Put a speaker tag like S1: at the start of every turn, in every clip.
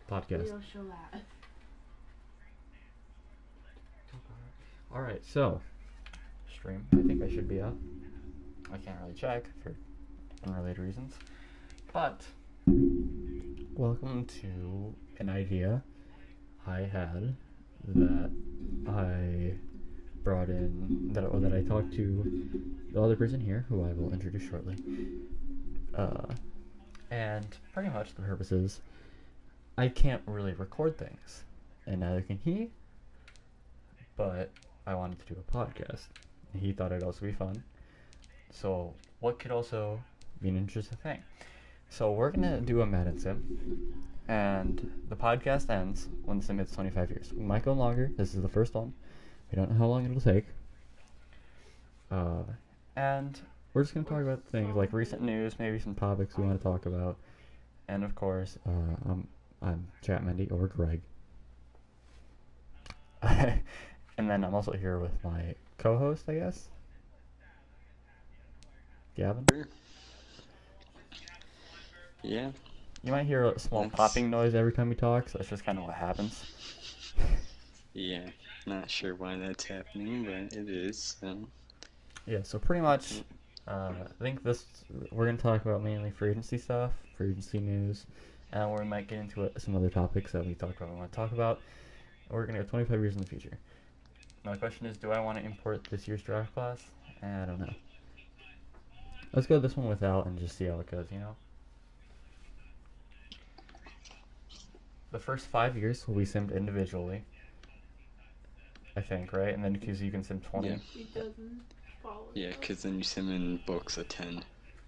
S1: podcast. Alright, so stream. I think I should be up. I can't really check for unrelated reasons. But welcome to an idea I had that I brought in, that I talked to the other person here, who I will introduce shortly. And pretty much the purpose is I can't really record things, and neither can he, but I wanted to do a podcast. He thought it'd also be fun. So what could also be an interesting thing? So we're going to do a Madden sim, and the podcast ends when the sim hits 25 years. We might go longer. This is the first one. We don't know how long it'll take. And we're just going to talk about things like recent news, maybe some topics we want to talk about. And of course, I'm Chatmendy, or Greg. And then I'm also here with my co-host, I guess, Gavin.
S2: Yeah.
S1: You might hear a small popping noise every time we talk, so that's just kind of what happens.
S2: Yeah, not sure why that's happening, but it is. So.
S1: Yeah, so pretty much, I think we're going to talk about mainly free agency stuff, free agency news, and we might get into some other topics that we talked about and want to talk about. We're going to go 25 years in the future. Now the question is, do I want to import this year's draft class? I don't know. Let's go this one without and just see how it goes, you know? The first 5 years will be simmed individually, I think, right? And then because you can sim 20.
S2: Yeah. It doesn't follow. Yeah, because then you sim in books of 10.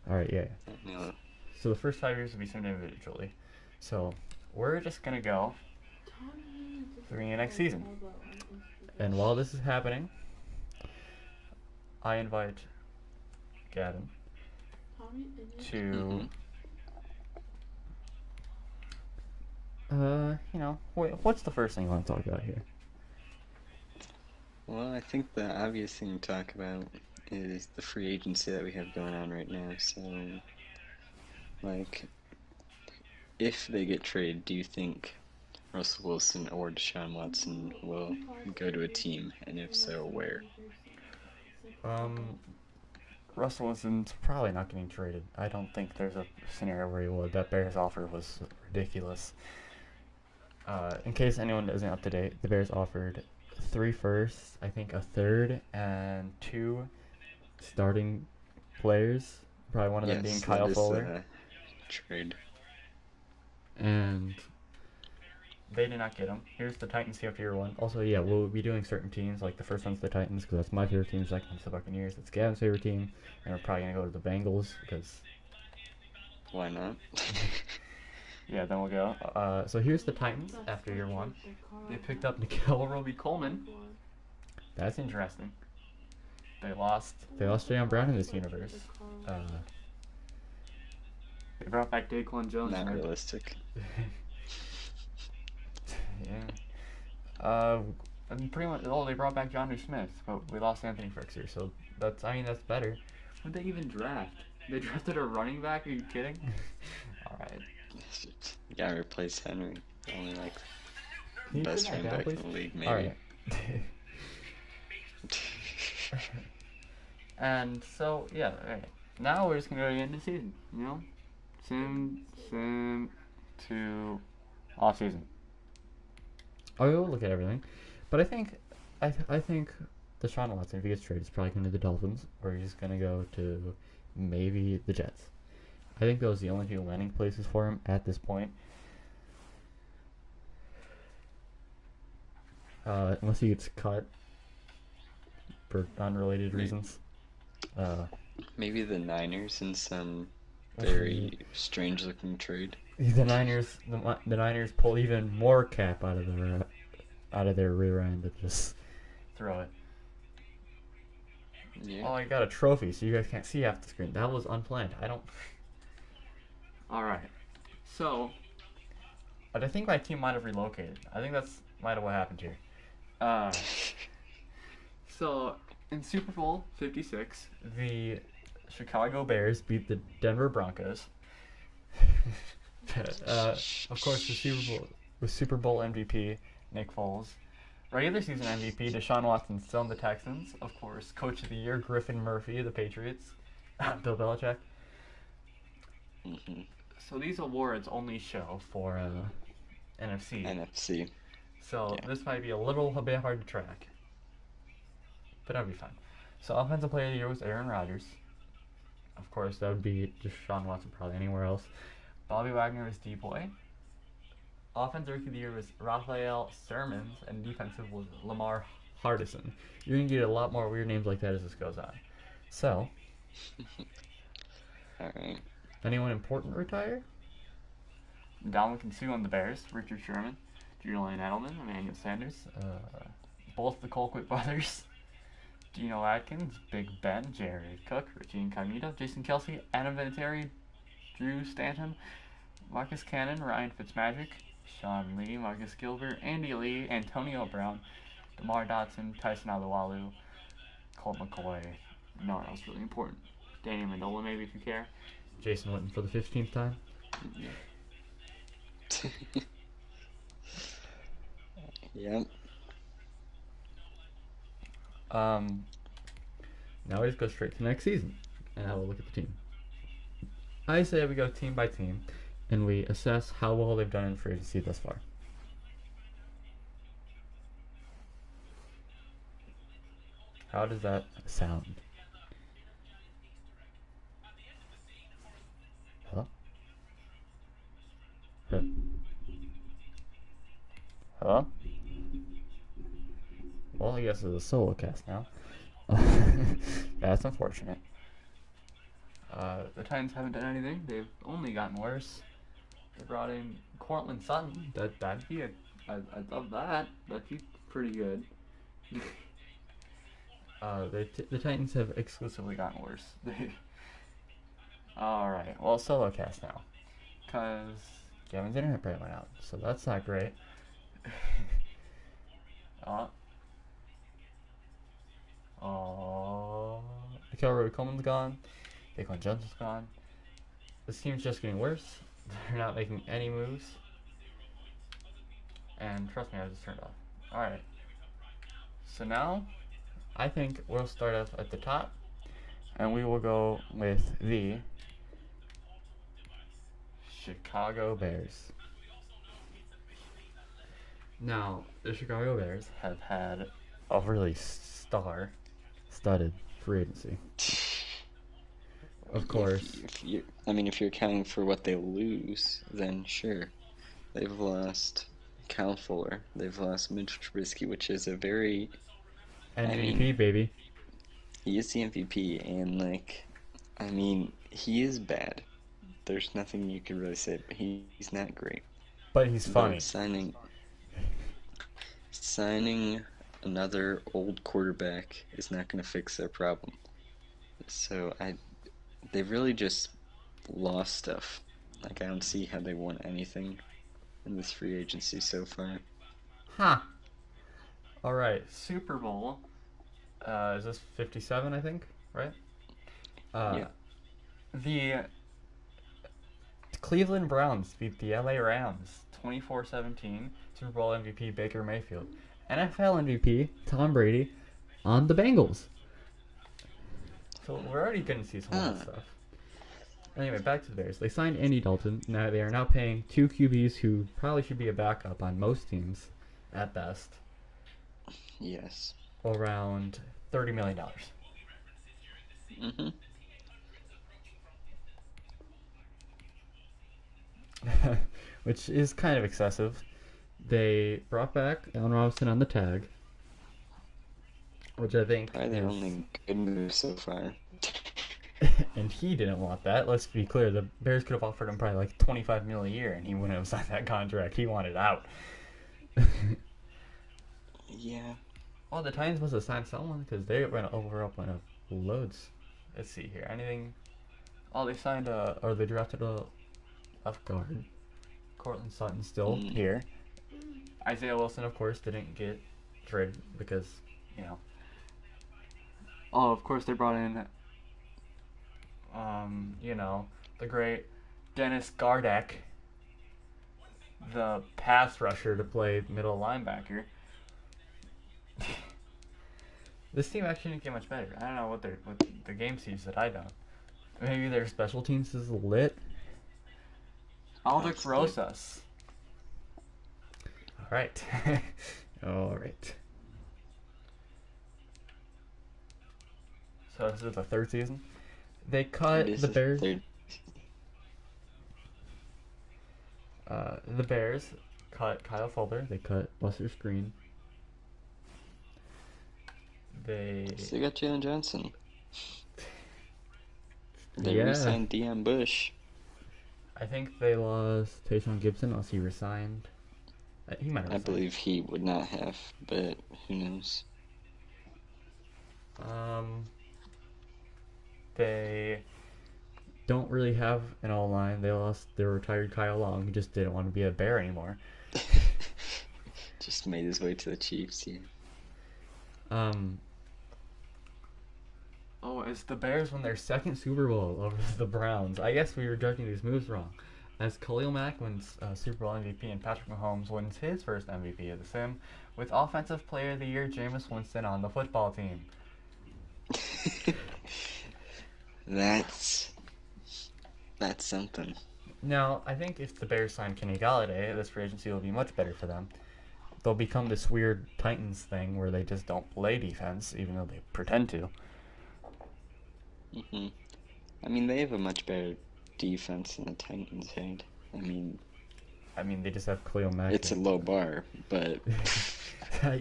S1: Alright, yeah.
S2: No.
S1: So the first 5 years will be simmed individually. So we're just going to go through the next season. And while this is happening, I invite Gavin to, what's the first thing you want to talk about here?
S2: Well, I think the obvious thing to talk about is the free agency that we have going on right now. So, like, if they get traded, do you think Russell Wilson or Deshaun Watson will go to a team, and if so, where?
S1: Russell Wilson's probably not getting traded. I don't think there's a scenario where he would. That Bears offer was ridiculous. In case anyone isn't up to date, the Bears offered 3 firsts, I think a third, and 2 starting players. Probably one of them being Kyle Fuller.
S2: Trade.
S1: And they did not get him. Here's the Titans after year 1. Also, yeah, we'll be doing certain teams. Like the first one's the Titans because that's my favorite team. Second one's the Buccaneers. That's Gavin's favorite team. And we're probably gonna go to the Bengals because.
S2: Why not?
S1: Yeah, then we'll go. So here's the Titans after year 1. They picked up Nickel Roby-Coleman. That's interesting. They lost Jayon Brown in this universe. They brought back Daquan Jones.
S2: Not realistic.
S1: Yeah. And pretty much, they brought back Jonnu Smith, but we lost Anthony Firkser, so that's better. What did they even draft? They drafted a running back? Are you kidding? Alright.
S2: You gotta replace Henry. Only like the best running back in the league, maybe.
S1: Alright. And so, yeah, alright. Now we're just gonna go to the end of the season, you know? Sim to off season. I will look at everything, but I think Deshaun Watson, if he gets traded, is probably going to the Dolphins, or he's going to go to maybe the Jets. I think those are the only 2 landing places for him at this point. Unless he gets cut for unrelated reasons.
S2: Maybe the Niners in some very strange-looking trade.
S1: The Niners pull even more cap out of their rear end and just throw it.
S2: Yeah.
S1: Oh, I got a trophy, so you guys can't see half the screen. That was unplanned. All right. So, but I think my team might have relocated. I think might have what happened here. So in Super Bowl 56, the Chicago Bears beat the Denver Broncos. Of course, the Super Bowl. with Super Bowl MVP Nick Foles. Regular season MVP Deshaun Watson still in the Texans. Of course, Coach of the Year Griffin Murphy of the Patriots. Bill Belichick.
S2: Mm-hmm.
S1: So these awards only show for NFC.
S2: NFC.
S1: So
S2: Yeah.
S1: this might be a bit hard to track. But that'll be fine. So Offensive Player of the Year was Aaron Rodgers. Of course, that would be Deshaun Watson probably anywhere else. Bobby Wagner was D-Boy. Offensive Rookie of the Year was Raphael Sermons, and defensive was Lamar Hardison. You're going to get a lot more weird names like that as this goes on. So,
S2: Alright.
S1: anyone important retire? Dominican Sue on the Bears, Richard Sherman, Julian Edelman, Emmanuel Sanders, both the Colquitt brothers, Geno Atkins, Big Ben, Jared Cook, Richie Incognito, Jason Kelsey, Adam Vinatieri, Drew Stanton, Marcus Cannon, Ryan Fitzmagic, Sean Lee, Marcus Gilbert, Andy Lee, Antonio Brown, DeMar Dotson, Tyson Alualu, Colt McCoy. No one else really important. Danny Amendola, maybe, if you care. Jason Witten for the 15th time.
S2: Yep.
S1: Now we just go straight to next season and have a look at the team. I say we go team by team and we assess how well they've done in free agency thus far. How does that sound? Hello? Hello? Well, I guess it's a solo cast now. That's unfortunate. The Titans haven't done anything. They've only gotten worse. They brought in Cortland Sutton. That'd be I'd love that. That'd be pretty good. The Titans have exclusively gotten worse. Alright, well, solo cast now. Because Kevin's internet rate went out, so that's not great. Kelroy Coleman's gone. Daquan Johnson's gone. This team's just getting worse. They're not making any moves. And trust me, I just turned off. Alright. So now, I think we'll start off at the top. And we will go with the Chicago Bears. Now, the Chicago Bears have had a really star-studded free agency. Of course.
S2: If you're accounting for what they lose, then sure. They've lost Kyle Fuller. They've lost Mitch Trubisky, which is a very...
S1: MVP, baby.
S2: He is the MVP, and, he is bad. There's nothing you can really say, but he's not great.
S1: But he's funny.
S2: But signing another old quarterback is not going to fix their problem. So they've really just lost stuff. I don't see how they won anything in this free agency so far.
S1: Huh. Alright, Super Bowl. Is this 57, I think? Right?
S2: Yeah.
S1: The Cleveland Browns beat the LA Rams 24-17. Super Bowl MVP Baker Mayfield. NFL MVP Tom Brady on the Bengals. So we're already going to see some of that stuff. Anyway, back to the Bears. They signed Andy Dalton. Now they are now paying two QBs who probably should be a backup on most teams at best.
S2: Yes.
S1: Around $30 million.
S2: Mm-hmm.
S1: Which is kind of excessive. They brought back Allen Robinson on the tag, which I think
S2: Probably their only good move so far.
S1: And he didn't want that. Let's be clear. The Bears could have offered him probably like $25 million a year, and he wouldn't have signed that contract. He wanted out.
S2: Yeah.
S1: Well, the Titans must have signed someone because they went up loads. Let's see here. Anything? Oh, they signed or they drafted a left guard. Cortland Sutton still here. Isaiah Wilson, of course, didn't get traded because, Oh, of course they brought in, the great Dennis Gardeck, the pass rusher to play middle linebacker. This team actually didn't get much better. I don't know what the game sees that I don't. Maybe their special teams is lit. Aldrich Rosas. All right. All right. So this is the third season. They cut the Bears. The Bears cut Kyle Fuller. They cut Buster Screen. They
S2: still got Jalen Johnson. They re-signed Deion Bush.
S1: I think they lost Tayshaun Gibson, unless he resigned. He might have resigned.
S2: I believe he would not have, but who knows?
S1: They don't really have an all-line. They lost their retired Kyle Long, who just didn't want to be a Bear anymore.
S2: Just made his way to the Chiefs, yeah.
S1: Oh, it's the Bears won their second Super Bowl over the Browns. I guess we were judging these moves wrong. As Khalil Mack wins Super Bowl MVP and Patrick Mahomes wins his first MVP of the Sim, with Offensive Player of the Year Jameis Winston on the football team.
S2: That's something.
S1: Now, I think if the Bears sign Kenny Galladay, this free agency will be much better for them. They'll become this weird Titans thing where they just don't play defense, even though they pretend to.
S2: Mm-hmm. I mean, they have a much better defense than the Titans had. I mean,
S1: they just have Khalil Mack.
S2: It's a low bar, but...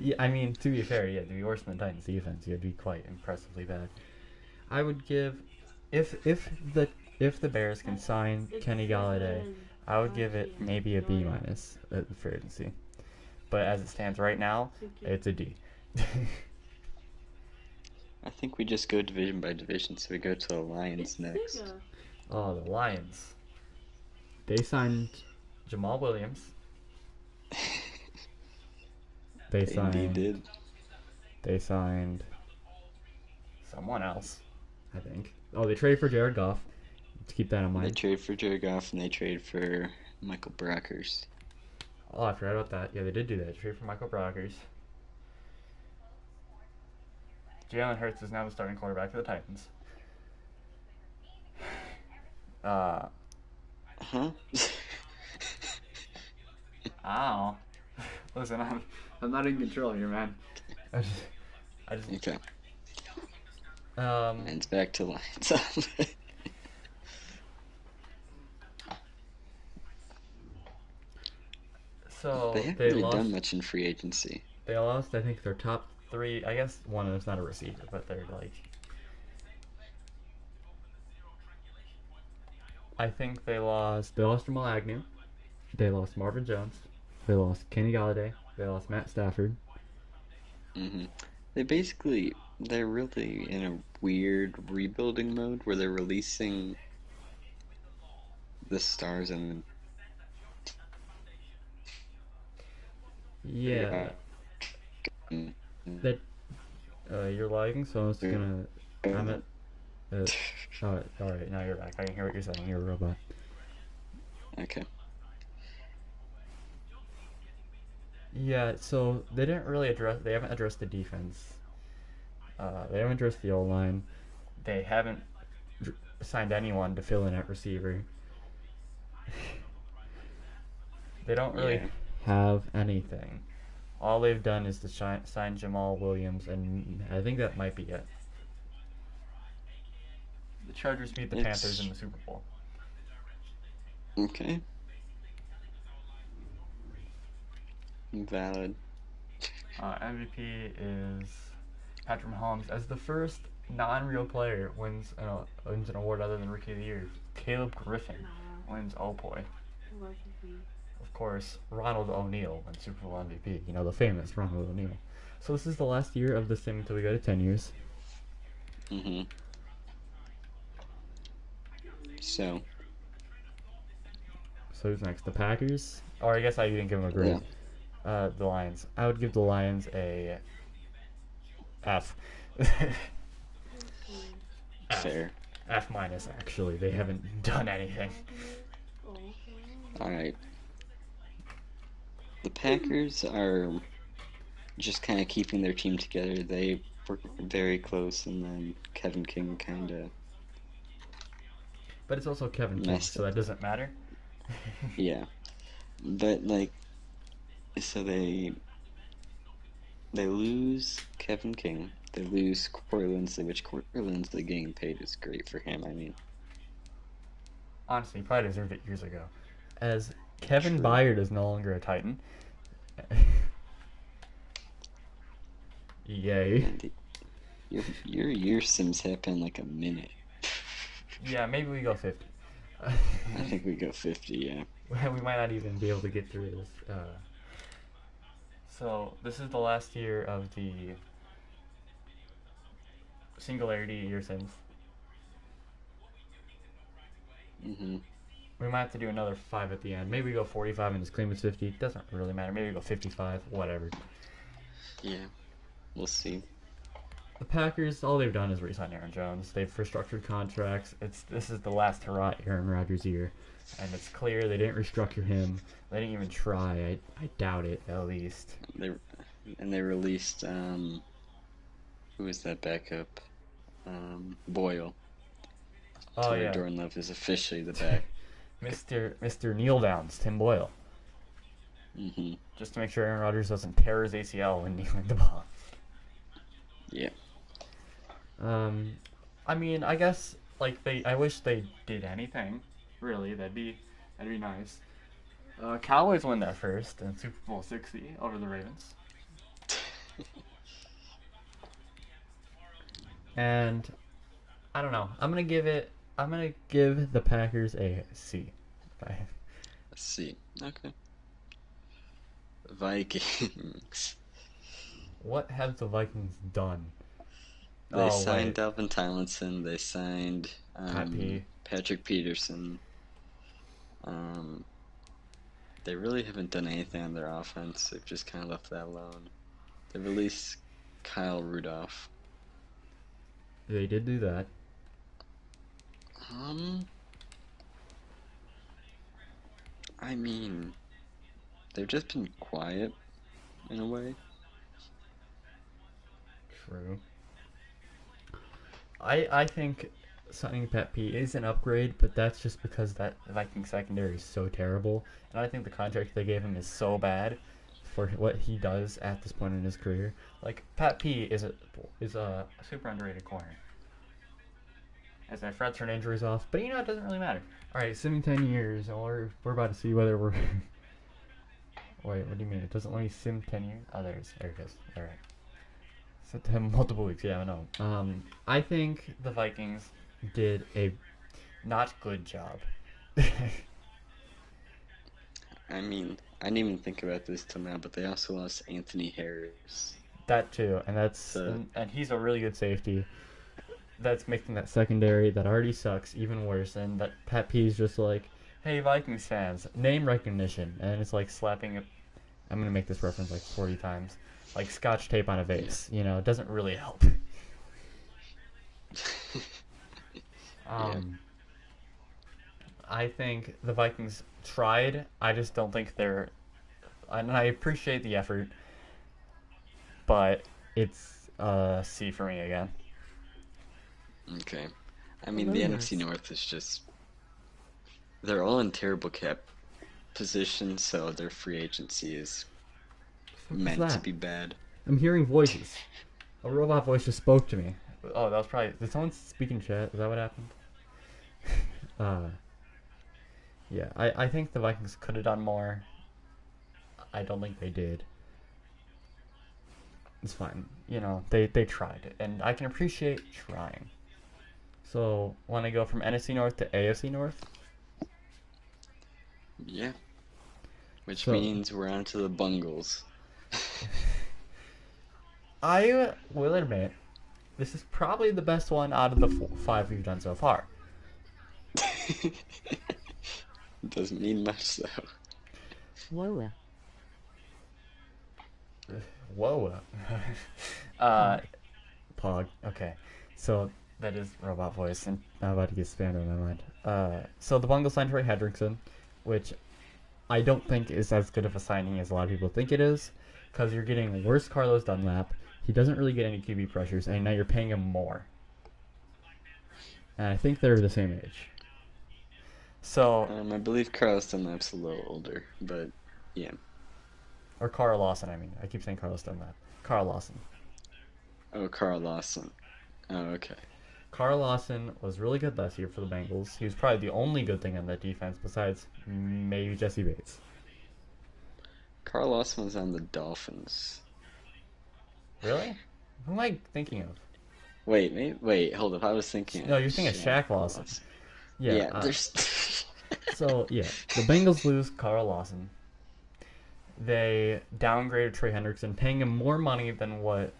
S1: Yeah, I mean, to be fair, yeah, to be worse than the Titans' defense, you'd be quite impressively bad. I would give... If the Bears can sign Kenny Galladay, I would give it maybe a B- at the free agency. But as it stands right now, it's a D.
S2: I think we just go division by division, so we go to the Lions next.
S1: Oh, the Lions. They signed Jamal Williams. They
S2: did.
S1: They signed someone else, I think. Oh, they traded for Jared Goff. Let's keep that in mind.
S2: They traded for Jared Goff, and they traded for Michael Brockers.
S1: Oh, I forgot about that. Yeah, they did do that. They traded for Michael Brockers. Jalen Hurts is now the starting quarterback for the Titans.
S2: Huh?
S1: Ow. Listen, I'm not in control here, man. I just
S2: Okay. And it's back to Lions.
S1: So
S2: they haven't really done much in free agency.
S1: They lost, I think, their top three. I guess one of them's not a receiver, but they're like... I think they lost Jamal Agnew. They lost Marvin Jones. They lost Kenny Galladay. They lost Matt Stafford.
S2: Mm-hmm. They're really in a weird rebuilding mode where they're releasing the stars and
S1: yeah. That you're lagging, so I'm just gonna. I'm at. All right. Now you're back. I can hear what you're saying. You're a robot.
S2: Okay.
S1: Yeah. So they didn't really address. They haven't addressed the defense. They haven't addressed the O-line. They haven't signed anyone to fill in at receiver. They don't really have anything. All they've done is to sign Jamal Williams, and I think that might be it. The Chargers beat the Panthers in the Super Bowl.
S2: Okay. Valid.
S1: MVP is Patrick Mahomes as the first non-real player wins an award other than Rookie of the Year. Caleb Griffin wins boy. Of course, Ronald O'Neal wins Super Bowl MVP. You know, the famous Ronald O'Neal. So this is the last year of the sim until we go to 10 years.
S2: Mm-hmm. So
S1: who's next? The Packers? Or I guess I didn't give them a grade. Yeah. The Lions. I would give the Lions a F.
S2: Fair.
S1: F minus, actually. They haven't done anything.
S2: Alright. the Packers are just kind of keeping their team together. They were very close, and then Kevin King kind of
S1: But it's also Kevin King,
S2: messed
S1: so
S2: up.
S1: that doesn't matter.
S2: Yeah, but like, so they lose Kevin King. They lose Corey Linsley, which Corey Linsley getting paid is great for him. I mean,
S1: Honestly, he probably deserved it years ago. As Kevin
S2: true.
S1: Byard is no longer a Titan. Yay.
S2: Man, your year sims happen in like a minute.
S1: Yeah, maybe we go 50.
S2: I think we go 50. Yeah.
S1: We might not even be able to get through this. So, this is the last year of the Singularity year sims.
S2: Mhm.
S1: We might have to do another 5 at the end. Maybe we go 45 and just claim it's 50. Doesn't really matter. Maybe we go 55. Whatever.
S2: Yeah. We'll see.
S1: The Packers, all they've done is re-sign Aaron Jones. They've restructured contracts. This is the last hurrah Aaron Rodgers year, and it's clear they didn't restructure him. They didn't even try. I doubt it, at least.
S2: They they released who is that backup? Boyle. To
S1: Oh
S2: where
S1: yeah,
S2: Jordan Love is officially the back.
S1: Mr. Kneel Downs, Tim Boyle,
S2: Mhm.
S1: just to make sure Aaron Rodgers doesn't tear his ACL when kneeling the ball.
S2: Yeah.
S1: I mean, I guess like I wish they did anything. Really, that'd be nice. Cowboys win that first in Super Bowl 60 over the Ravens. And I don't know. I'm gonna give the Packers a C.
S2: Let's see. Okay. Vikings.
S1: What have the Vikings done?
S2: They
S1: Oh
S2: signed
S1: wait,
S2: Dalvin Tomlinson. They signed
S1: Pat P.
S2: Patrick Peterson. Um, they really haven't done anything on their offense. They've just kind of left that alone. They released Kyle Rudolph.
S1: They did do that.
S2: Um, I mean, they've just been quiet in a way.
S1: True. I think signing Pat P is an upgrade, but that's just because that Viking secondary is so terrible, and I think the contract they gave him is so bad for what he does at this point in his career. Like Pat P is a super underrated corner. As I Fred turned injuries off, but you know it doesn't really matter. All right, sitting 10 years, and we're about to see whether we're. Wait, what do you mean? It doesn't let me sim 10 years? Oh, there it goes. All right. Set to him multiple weeks. Yeah, I know. I think the Vikings did a not good job.
S2: I mean, I didn't even think about this till now, but they also lost Anthony Harris.
S1: That too, and
S2: So,
S1: and he's a really good safety. That's making that secondary that already sucks even worse, and that Pat P is just like, hey Vikings fans, name recognition, and it's like slapping. I'm gonna make this reference like 40 times, like Scotch tape on a vase. You know, it doesn't really help.
S2: yeah.
S1: I think the Vikings tried. I just don't think they're. And I appreciate the effort, but it's C for me again.
S2: Okay. I
S1: Oh,
S2: mean, the
S1: very
S2: NFC
S1: nice.
S2: North is just. They're all in terrible cap positions, so their free agency is
S1: What was
S2: meant to
S1: that?
S2: be bad.
S1: I'm hearing voices. A robot voice just spoke to me. Oh, that was probably. Did someone speak in chat? Is that what happened? uh, yeah. I think the Vikings could have done more. I don't think they did. It's fine. You know, they tried, and I can appreciate trying. So, want to go from NFC North to AFC North?
S2: Yeah. Which
S1: So,
S2: means we're on to the Bungles.
S1: I will admit, this is probably the best one out of the 5 we've done so far.
S2: Doesn't mean much though.
S3: Whoa.
S1: Whoa. uh, Pog. Okay. So, that is robot voice, and I'm about to get spammed in my mind. So, the Bungles signed Troy Hendrickson, which I don't think is as good of a signing as a lot of people think it is, because you're getting worse Carlos Dunlap. He doesn't really get any QB pressures, and now you're paying him more. And I think they're the same age. So,
S2: I believe Carlos Dunlap's a little older, but yeah.
S1: or Carl Lawson, I mean. I keep saying Carlos Dunlap. Carl Lawson.
S2: Oh, Carl Lawson. Oh, okay.
S1: Carl Lawson was really good last year for the Bengals. He was probably the only good thing on that defense besides maybe Jesse Bates.
S2: Carl Lawson was on the Dolphins.
S1: Really? Who am I thinking of?
S2: Wait, hold up. I was thinking.
S1: No, you're thinking of Shaq Lawson. Yeah.
S2: there's.
S1: So, yeah, the Bengals lose Carl Lawson. They downgraded Trey Hendrickson, paying him more money than what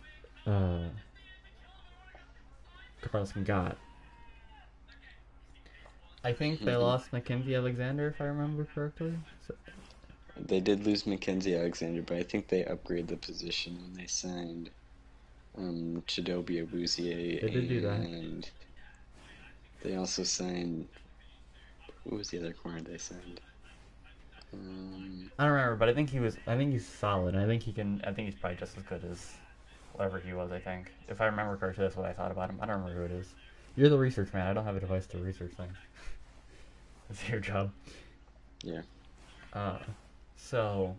S1: Carlson got. I think they lost Mackenzie Alexander, if I remember correctly. So,
S2: They did lose Mackenzie Alexander, but I think they upgraded the position when they signed Chidobe Awuzie.
S1: They did do that.
S2: And they also signed. Who was the other corner they signed?
S1: I don't remember, but I think he's solid. I think he's probably just as good as whatever he was. I think, if I remember correctly, that's what I thought about him. I don't remember who it is. You're the research man. I don't have a device to research things. It's your job.
S2: Yeah.
S1: So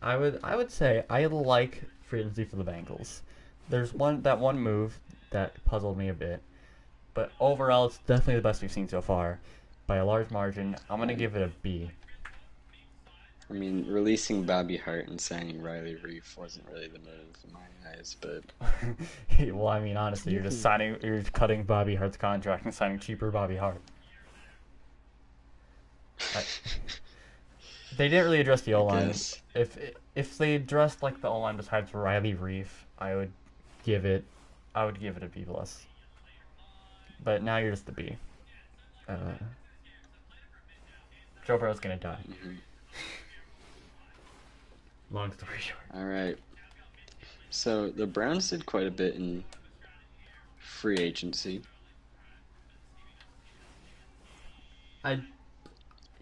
S1: I would say I like free agency for the Bengals. There's that one move that puzzled me a bit, but overall it's definitely the best we've seen so far by a large margin. I'm gonna give it a B.
S2: I mean, releasing Bobby Hart and signing Riley Reef wasn't really the move in my eyes, but
S1: Well, I mean, honestly, you're cutting Bobby Hart's contract and signing cheaper Bobby Hart. They didn't really address the O-line.
S2: guess.
S1: If they addressed like the O-line besides Riley Reef, I would give it a B plus. But now you're just a B. Joe Burrow's gonna die. Long story short.
S2: all right. So the Browns did quite a bit in free agency.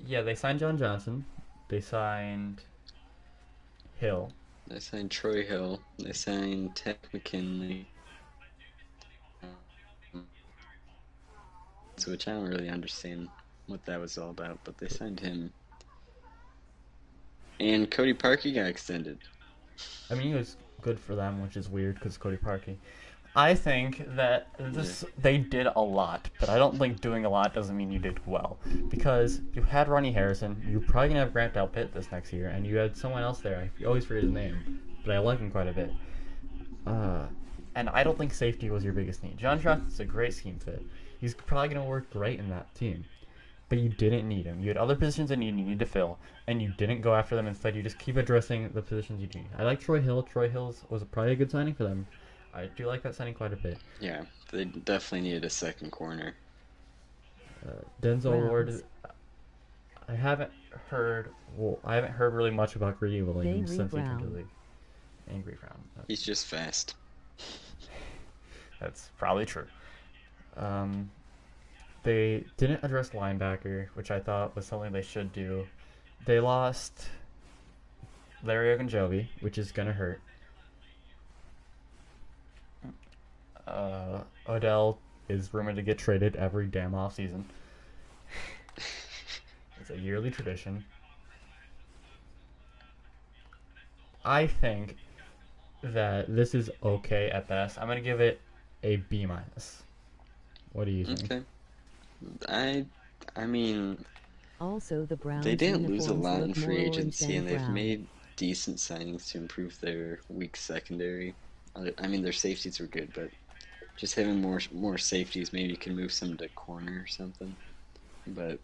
S1: Yeah, they signed John Johnson. They signed Hill.
S2: They signed Troy Hill. They signed Ted McKinley. Which I don't really understand what that was all about, but they signed him. And Cody Parkey got extended.
S1: I mean, he was good for them, which is weird because Cody Parkey. I think that they did a lot, but I don't think doing a lot doesn't mean you did well. Because you had Ronnie Harrison, you're probably going to have Grant Delpit this next year, and you had someone else there. I always forget his name, but I like him quite a bit. And I don't think safety was your biggest need. John Johnson's a great scheme fit. He's probably going to work great in that team. But you didn't need him. You had other positions that you needed to fill, and you didn't go after them. Instead, you just keep addressing the positions you need. I like Troy Hill. Troy Hill was probably a good signing for them. I do like that signing quite a bit.
S2: Yeah, they definitely needed a second corner.
S1: Denzel Ward. I haven't heard really much about Greedy Williams since he came to the league. Angry Brown.
S2: He's just fast.
S1: That's probably true. They didn't address linebacker, which I thought was something they should do. They lost Larry Ogunjobi, which is gonna hurt. Odell is rumored to get traded every damn offseason. It's a yearly tradition. I think that this is okay at best. I'm gonna give it a B minus. What do you think?
S2: Okay. I mean,
S3: Also, the Browns
S2: they didn't lose a
S3: uniforms
S2: lot in
S3: look
S2: free
S3: more
S2: agency,
S3: orange
S2: and
S3: than
S2: they've
S3: brown.
S2: made decent signings to improve their weak secondary. I mean, their safeties were good, but just having more safeties, maybe you can move some to corner or something. But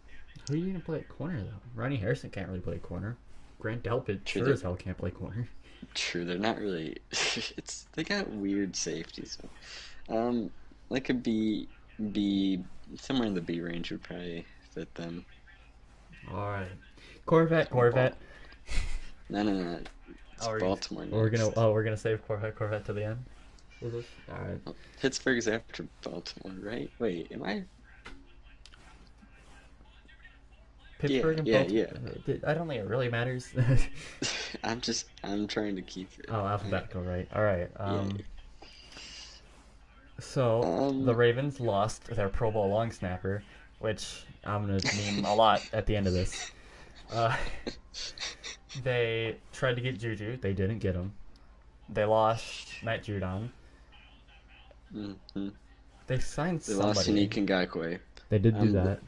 S1: Who are you gonna play at corner though? Ronnie Harrison can't really play corner. Grant Delpit
S2: True,
S1: sure as hell can't play corner.
S2: true, they're not really. They got weird safeties. Like a B, somewhere in the B range would probably fit them.
S1: All right, Corvette.
S2: No. It's
S1: Oh,
S2: Baltimore next.
S1: We're gonna save Corvette to the end. All right.
S2: Pittsburgh's after Baltimore, right? Wait, am I?
S1: Pittsburgh and
S2: yeah,
S1: Baltimore. I don't think it really matters.
S2: I'm trying to keep it.
S1: Oh, alphabetical, right? All right.
S2: Yeah.
S1: So the Ravens lost their Pro Bowl long snapper, which I'm gonna meme a lot at the end of this. They tried to get Juju. They didn't get him. They lost Matt Judon.
S2: Mm-hmm.
S1: They signed
S2: They
S1: somebody.
S2: lost Unique Ngakoue.
S1: They did do that.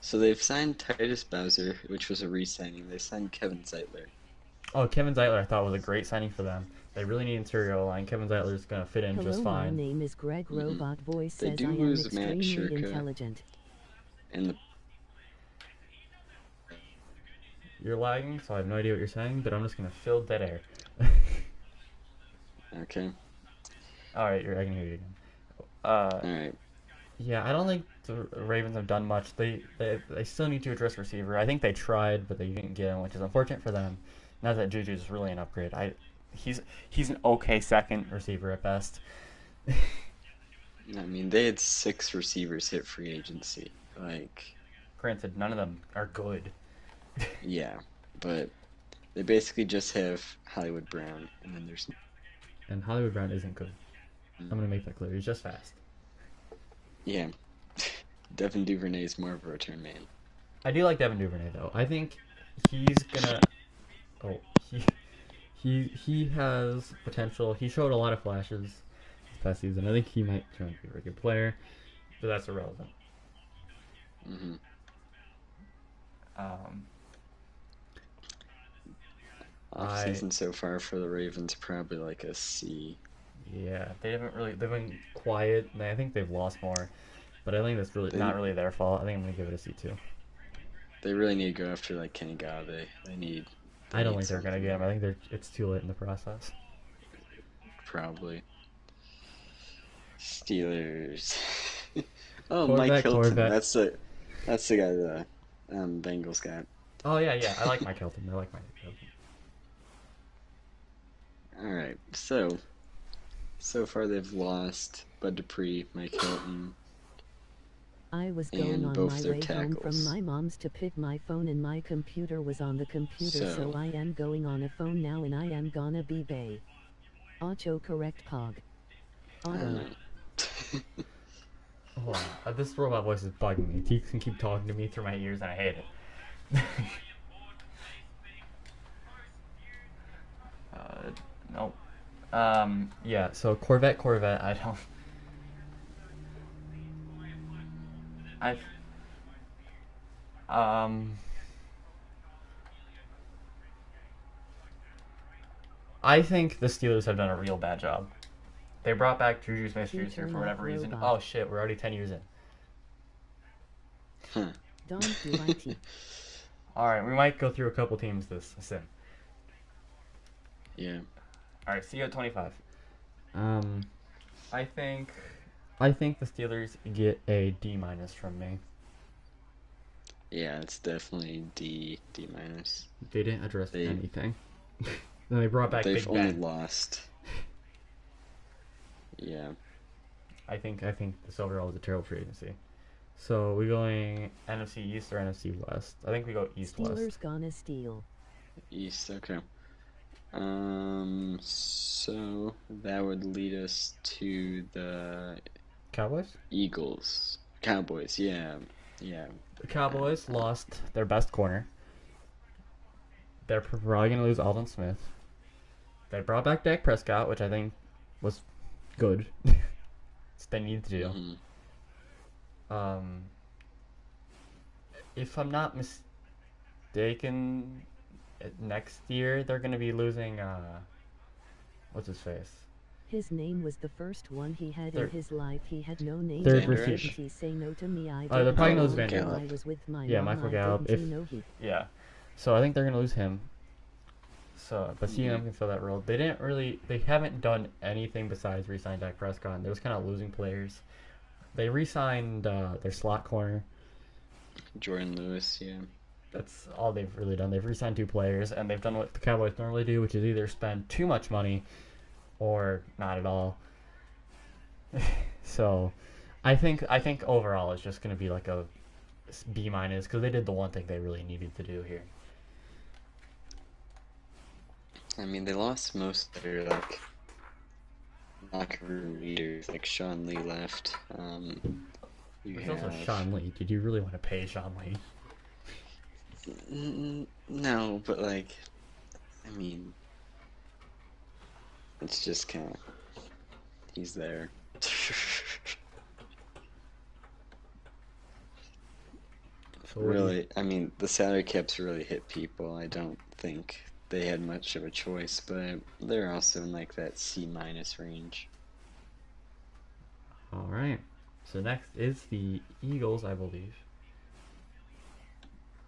S2: So they've signed Titus Bowser, which was a re-signing. They signed Kevin Zeitler.
S1: Oh, Kevin Zeitler I thought was a great signing for them. They really need interior line. Kevin Zeitler's gonna fit in just fine.
S3: My name is Greg. Robot voice
S2: They
S3: says
S2: do
S3: I am
S2: lose Matt
S3: extremely
S2: Shurka.
S3: intelligent.
S2: And the
S1: You're lagging, so I have no idea what you're saying, but I'm just gonna fill dead air.
S2: okay.
S1: All right, I can hear you again.
S2: All right.
S1: Yeah, I don't think the Ravens have done much. They still need to address receiver. I think they tried, but they didn't get him, which is unfortunate for them. Not that Juju's really an upgrade. He's an okay second receiver at best.
S2: I mean, they had 6 receivers hit free agency. Like,
S1: Granted, none of them are good.
S2: yeah, but they basically just have Hollywood Brown, and then there's.
S1: And Hollywood Brown isn't good. I'm gonna make that clear. He's just fast.
S2: Yeah, Devin Duvernay is more of a return man.
S1: I do like Devin Duvernay though. I think he's gonna. Oh, he has potential. He showed a lot of flashes this past season. I think he might turn out to be a very good player, but that's irrelevant.
S2: Mm-hmm. Season so far for the Ravens probably like a C.
S1: Yeah, they've been quiet. I think they've lost more, but I think that's really not really their fault. I think I'm gonna give it a C too.
S2: They really need to go after like Kenny Galladay.
S1: I don't think they're gonna get him. I think it's too late in the process.
S2: Probably. Steelers. Oh,
S1: Corvette,
S2: Mike Hilton.
S1: Corvette.
S2: That's the guy the Bengals got.
S1: Oh yeah. I like Mike Hilton. I like Mike Hilton.
S2: All right, so far they've lost Bud Dupree, Mike Hilton.
S3: I was
S2: And
S3: going on
S2: both
S3: my
S2: their
S3: way home from
S2: tackles.
S3: my mom's to pick my phone and my computer was on the computer, so I am going on a phone now and I am gonna be bay. Auto correct cog. Auto.
S1: Hold on. This robot voice is bugging me. He can keep talking to me through my ears, and I hate it. Nope. Yeah. So Corvette. I don't. I think the Steelers have done a real bad job. They brought back Juju Smith-Schuster for whatever reason. Oh shit, we're already 10 years in.
S3: Don't do IT.
S1: Alright, we might go through a couple teams this sim.
S2: Yeah.
S1: Alright, see you at 25. I think the Steelers get a D- from me.
S2: Yeah, it's definitely D minus.
S1: They didn't address anything. Then they brought back
S2: They've
S1: Big
S2: only
S1: Ben.
S2: lost. Yeah.
S1: I think this overall is a terrible free agency. So we going NFC East or NFC West? I think we go East West.
S3: Steelers gonna steal.
S2: East, okay. So that would lead us to the
S1: Cowboys?
S2: Eagles. Cowboys, yeah.
S1: The Cowboys lost their best corner. They're probably going to lose Alden Smith. They brought back Dak Prescott, which I think was good. They needed to do.
S2: Mm-hmm.
S1: If I'm not mistaken, next year they're going to be losing, what's his face?
S3: His name was the first one he had in his life. He had no name.
S1: Third
S2: receiver.
S3: He say no to me. I
S1: They're probably going to lose
S3: know.
S1: Van Gallup.
S3: I was with my
S1: Yeah,
S3: mom.
S1: Michael
S3: I
S1: Gallup.
S3: didn't you know he.
S1: Yeah. So I think they're going to lose him. So, but CM can fill that role. They haven't done anything besides re-sign Dak Prescott. They was kind of losing players. They re-signed their slot corner.
S2: Jordan Lewis, yeah.
S1: That's all they've really done. They've re-signed 2 players, and they've done what the Cowboys normally do, which is either spend too much money or not at all. So, I think overall it's just going to be like a B minus because they did the one thing they really needed to do here.
S2: I mean, they lost most of their like locker room leaders. Like Sean Lee left. You
S1: There's also
S2: have
S1: Sean Lee. Did you really want to pay Sean Lee?
S2: no, but like, I mean, it's just kind of he's there.
S1: So
S2: Really, I mean, the salary caps really hit people. I don't think they had much of a choice, but they're also in like that C minus range.
S1: All right. So next is the Eagles, I believe.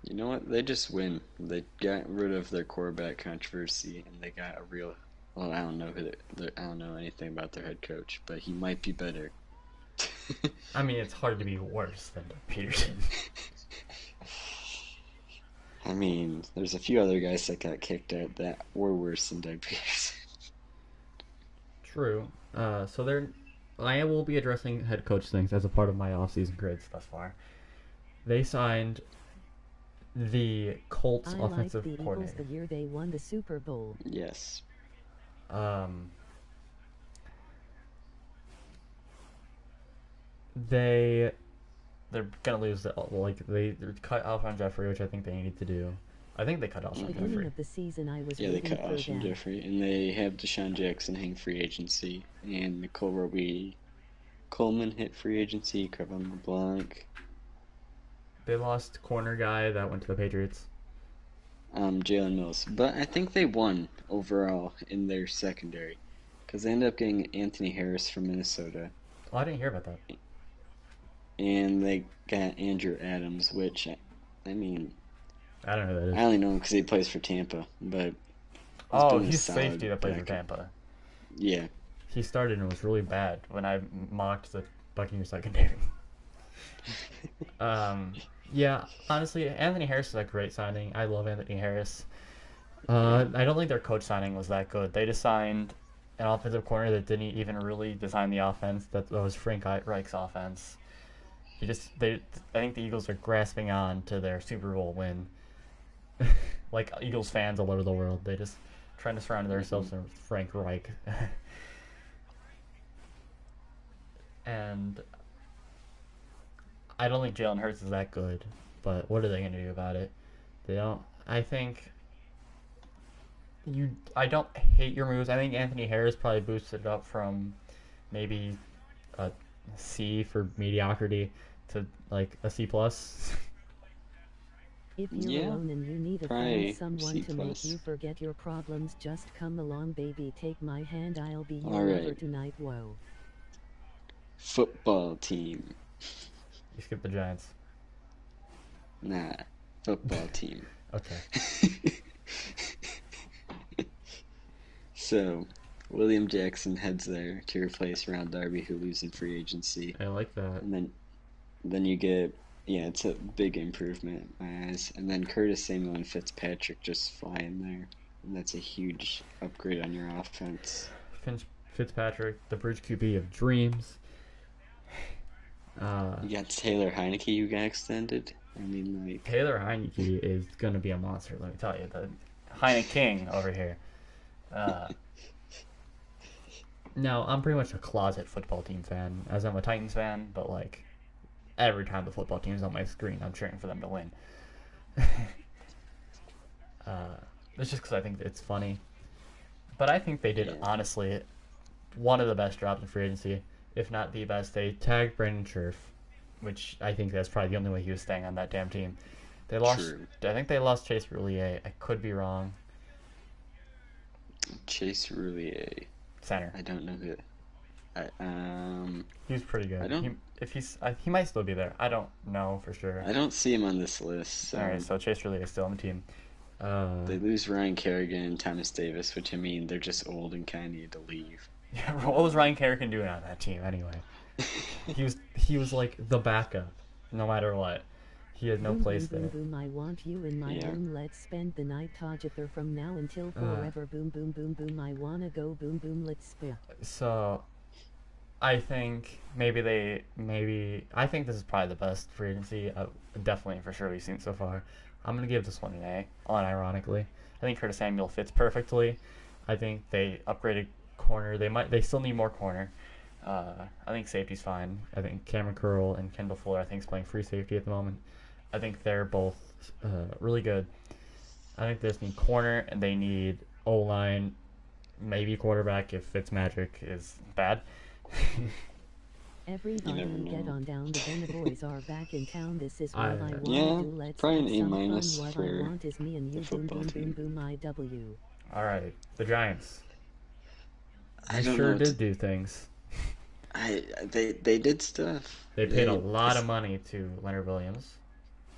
S2: You know what? They just win. They got rid of their quarterback controversy, and they got a real. Well, I don't know I don't know anything about their head coach, but he might be better.
S1: I mean, it's hard to be worse than Doug Peterson.
S2: I mean, there's a few other guys that got kicked out that were worse than Doug Peterson.
S1: True. I will be addressing head coach things as a part of my offseason grades thus far. They signed the Colts
S3: I
S1: offensive
S3: liked the Eagles
S1: coordinator.
S3: the year they won the Super Bowl.
S2: Yes.
S1: They're gonna lose. They cut Alshon Jeffrey, which I think they needed to do. I think they cut Alshon
S3: Beginning
S1: Jeffrey.
S3: of the season, I was
S2: Yeah, they
S3: rooting
S2: cut
S3: for
S2: Alshon
S3: them.
S2: Jeffrey, and they have Deshaun Jackson hitting free agency, and Nicole Roby Coleman hit free agency, Kevin LeBlanc,
S1: They lost corner guy that went to the Patriots.
S2: Jalen Mills. But I think they won overall in their secondary, because they ended up getting Anthony Harris from Minnesota,
S1: Oh, I didn't hear about that.
S2: and they got Andrew Adams, which, I mean,
S1: I don't know who that is.
S2: I only know him because he plays for Tampa, but
S1: Oh,
S2: been a
S1: he's
S2: solid
S1: safety that plays for
S2: backup.
S1: Tampa.
S2: Yeah.
S1: He started and was really bad when I mocked the Buccaneers secondary. Yeah, honestly, Anthony Harris is a great signing. I love Anthony Harris. I don't think their coach signing was that good. They just signed an offensive corner that didn't even really design the offense. That was Frank Reich's offense. I think the Eagles are grasping on to their Super Bowl win. Like Eagles fans all over the world, they just trying to surround themselves with Frank Reich. And I don't think Jalen Hurts is that good, but what are they going to do about it? They don't. I think I don't hate your moves. I think Anthony Harris probably boosted it up from maybe a C for mediocrity to like a C plus.
S3: If you're
S2: Yeah,
S3: alone and you need to
S2: probably
S3: find someone
S2: C
S3: to make
S2: plus.
S3: you forget your problems, just come along, baby. Take my hand, I'll be your
S2: All
S3: lover
S2: right.
S3: tonight. Whoa.
S2: Football team.
S1: You skip the Giants.
S2: Nah. Football team.
S1: Okay.
S2: So, William Jackson heads there to replace Ron Darby, who leaves in free agency.
S1: I like that.
S2: And then you get, yeah, it's a big improvement in my eyes. And then Curtis Samuel and Fitzpatrick just fly in there. And that's a huge upgrade on your offense.
S1: Fitzpatrick, the bridge QB of dreams.
S2: You got Taylor Heineke who got extended. I mean, like,
S1: Taylor Heineke is going to be a monster, let me tell you. The Heineke King over here. No, I'm pretty much a closet football team fan, as I'm a Titans fan, but like every time the football team's on my screen, I'm cheering for them to win. It's just because I think it's funny. But I think they did, honestly, one of the best drops in free agency, if not the best. They tagged Brandon Scherf, which I think that's probably the only way he was staying on that damn team. They lost.
S2: True.
S1: I think they lost Chase Roulier. I could be wrong.
S2: Chase Roulier.
S1: Center.
S2: I don't know who.
S1: He's pretty good.
S2: I don't-
S1: He might still be there. I don't know for sure.
S2: I don't see him on this list. So
S1: All right, so Chase Roulier is still on the team.
S2: they lose Ryan Kerrigan and Thomas Davis, which I mean they're just old and kind of need to leave.
S1: Yeah, what was Ryan Kerrigan doing on that team anyway? He was like the backup, no matter what. He had no
S3: Boom,
S1: place
S3: boom,
S1: there.
S3: boom, boom, I want you in my
S2: Yeah.
S3: room. Let's spend the night together from now until forever. Boom, boom, boom, boom, I wanna go. Boom, boom, let's spin.
S1: So I think I think this is probably the best free agency, definitely for sure we've seen so far. I'm gonna give this one an A, unironically. I think Curtis Samuel fits perfectly. I think they upgraded corner. They still need more corner. I think safety's fine. I think Cameron Curl and Kendall Fuller I think is playing free safety at the moment. I think they're both really good. I think they just need corner and they need O line, maybe quarterback if Fitzmagic is bad.
S3: Everybody
S2: never
S3: get
S2: know.
S3: on down. The Benna boys are back in town. This is what
S1: I-
S3: I wanna
S2: Yeah,
S3: do. Let's
S2: probably
S3: have
S2: an A
S3: some
S2: minus
S3: fun. What
S2: for
S3: I want is me and
S2: the
S3: you. Boom,
S2: football
S3: boom, boom,
S2: team.
S3: boom. I W.
S1: All right, the Giants.
S2: I
S1: They
S2: don't
S1: sure
S2: know.
S1: did do things.
S2: They did stuff.
S1: They paid a lot of money to Leonard Williams.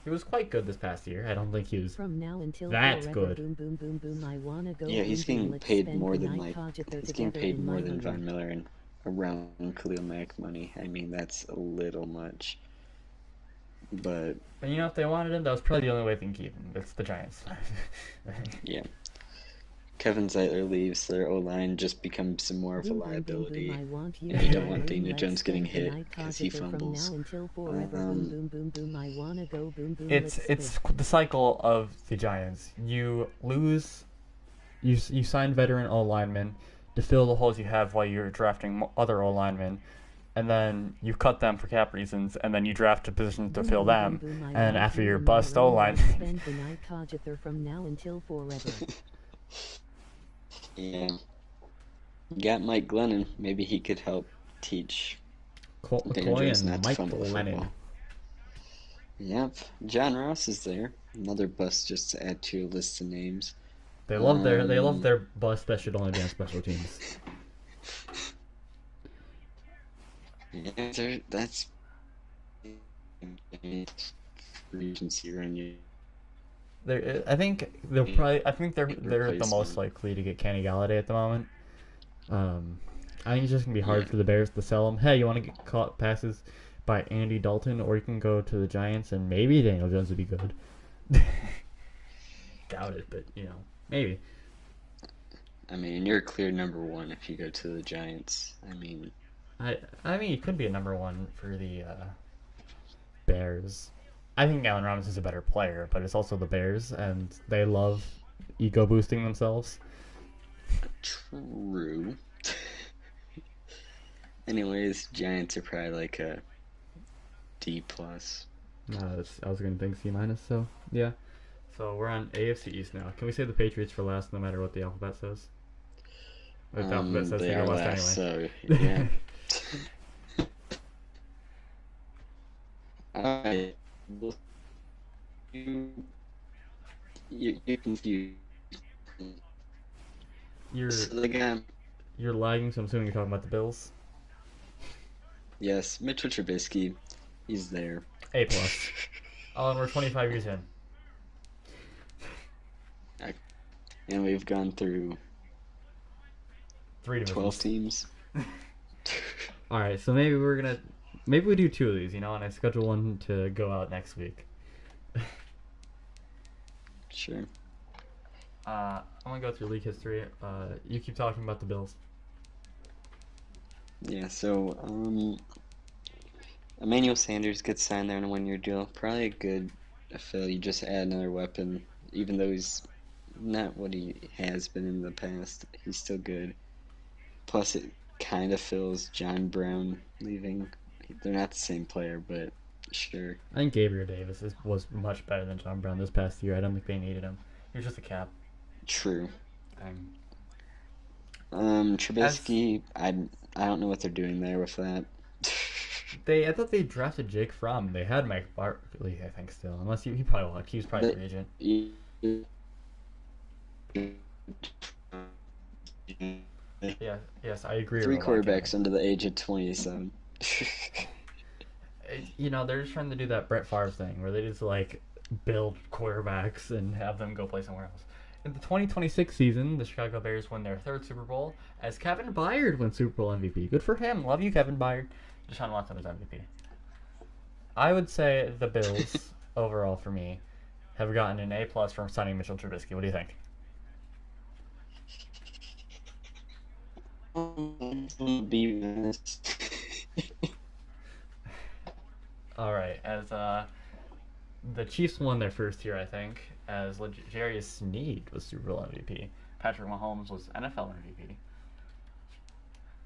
S1: He was quite good this past year. I don't think he was.
S3: From now until
S1: That's
S3: forever.
S1: good.
S3: Boom, boom, boom, boom. I wanna go.
S2: Yeah,
S3: boom,
S2: he's
S3: boom.
S2: getting
S3: Let's
S2: paid
S3: spend
S2: more
S3: the
S2: than
S3: night Codgether
S2: he's getting
S3: together
S2: paid
S3: in
S2: more
S3: my
S2: than
S3: hundred.
S2: Von Miller and around Khalil Mack money. I mean, that's a little much. But
S1: And if they wanted him, that was probably the only way they can keep him. It's the Giants.
S2: yeah, Kevin Zeitler leaves. Their O line just becomes some more of a
S3: Boom, boom, boom,
S2: liability.
S3: boom. I want you.
S2: And you don't
S3: to
S2: want
S3: learn.
S2: Daniel
S3: Let's
S2: Jones getting
S3: spend the
S2: hit
S3: night
S2: because he
S3: Codgether from
S2: fumbles.
S3: now until forever. Boom, boom, boom, boom. I wanna go. Boom, boom.
S1: it's
S3: Let's spin.
S1: the cycle of the Giants. You lose, you sign veteran O linemen to fill the holes you have while you're drafting other O linemen, and then you cut them for cap reasons, and then you draft a position to
S3: Boom,
S1: fill
S3: boom,
S1: them,
S3: boom, boom. I
S1: and then
S3: want
S1: after
S3: you
S1: your
S3: to
S1: bust
S3: learn.
S1: O line.
S3: Let's spend the night Codgether from now until forever.
S2: Yeah, you got Mike Glennon. Maybe he could help teach Daniel
S1: McCoy
S2: Jones
S1: and
S2: not to
S1: Mike
S2: fumble the
S1: Lennon.
S2: football. Yep, John Ross is there. Another bust just to add to a list of names.
S1: They love their bust that should only be on special teams.
S2: Yeah, that's free agency run.
S1: I think they're the most likely to get Kenny Galladay at the moment. I think it's just gonna be hard for the Bears to sell him. Hey, you want to get caught passes by Andy Dalton, or you can go to the Giants and maybe Daniel Jones would be good. Doubt it, but maybe.
S2: I mean, you're a clear number one if you go to the Giants. I mean,
S1: it could be a number one for the Bears. I think Allen Robinson's a better player, but it's also the Bears, and they love ego boosting themselves.
S2: true. Anyways, Giants are probably like a D plus.
S1: No, I was gonna think C minus. So yeah. So we're on AFC East now. Can we say the Patriots for last, no matter what the alphabet says? Or if the alphabet says
S2: They
S1: they
S2: are
S1: go
S2: last,
S1: anyway.
S2: so yeah. Alright. Well, you're confused.
S1: You're
S2: So the guy,
S1: you're lagging, so I'm assuming you're talking about the Bills.
S2: yes, Mitchell Trubisky, he's there.
S1: A plus. Oh, and we're 25 years in.
S2: And we've gone through
S1: 3 divisions.
S2: 12 teams.
S1: All right, so maybe we do 2 of these, and I schedule one to go out next week.
S2: Sure.
S1: I'm gonna go through league history. You keep talking about the Bills.
S2: Yeah, so Emmanuel Sanders gets signed there on a 1-year deal. Probably a good fill. You just add another weapon, even though he's not what he has been in the past. He's still good. Plus, it kind of fills John Brown leaving. They're not the same player, but sure.
S1: I think Gabriel Davis was much better than John Brown this past year. I don't think they needed him. He was just a cap.
S2: True.
S1: Um,
S2: Trubisky, I don't know what they're doing there with that.
S1: I thought they drafted Jake Fromm. They had Mike Barkley, I think, still. Unless he probably walked. He was probably free agent. Yeah, yes, I agree.
S2: 3
S1: with
S2: quarterbacks under the age of 27.
S1: They're just trying to do that Brett Favre thing where they just build quarterbacks and have them go play somewhere else. In the 2026 season, the Chicago Bears win their 3rd Super Bowl as Kevin Byard wins Super Bowl MVP. Good for him. Love you, Kevin Byard. Deshaun Watson was MVP. I would say the Bills, overall for me, have gotten an A+ from signing Mitchell Trubisky. What do you think?
S2: B minus.
S1: All right, as the Chiefs won their first year, I think, as Jarius Sneed was Super Bowl MVP. Patrick Mahomes was NFL MVP.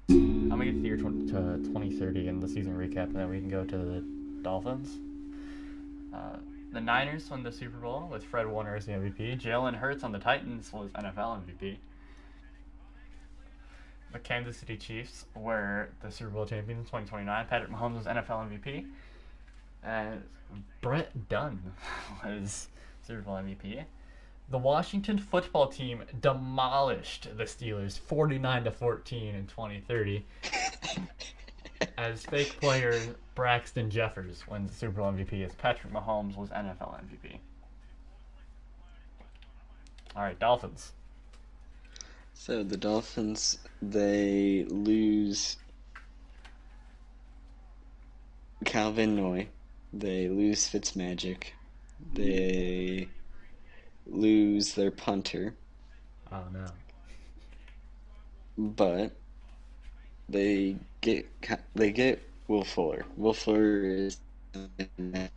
S1: I'm gonna get to the year to 2030 in the season recap, and then we can go to the Dolphins. The Niners won the Super Bowl with Fred Warner as the MVP. Jalen Hurts on the Titans was NFL MVP. The Kansas City Chiefs were the Super Bowl champions in 2029. Patrick Mahomes was NFL MVP. And Brett Dunn was Super Bowl MVP. The Washington football team demolished the Steelers 49-14 in 2030 as fake player Braxton Jeffers wins the Super Bowl MVP as Patrick Mahomes was NFL MVP. All right, Dolphins.
S2: So the Dolphins, they lose Calvin Noy. They lose Fitzmagic. They lose their punter.
S1: Oh no.
S2: But they get Will Fuller. Will Fuller is, I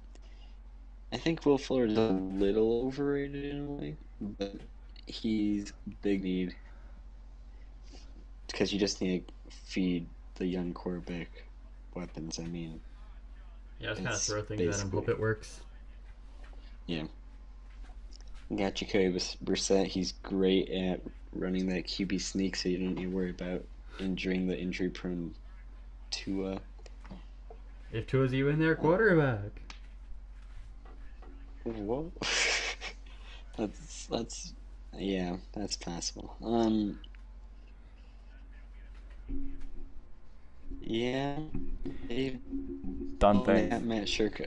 S2: think Will Fuller is a little overrated in a way, but he's big need because you just need to feed the young quarterback weapons. I mean,
S1: Yeah, just kind of
S2: it's
S1: throw things at him, hope
S2: basically-
S1: it works.
S2: yeah. You got Jacoby Brissett. He's great at running that QB sneak, so you don't need to worry about injuring the injury-prone Tua.
S1: If Tua's even their quarterback.
S2: Whoa. that's yeah, that's possible. Yeah, they've
S1: Done things.
S2: Matt Shurka.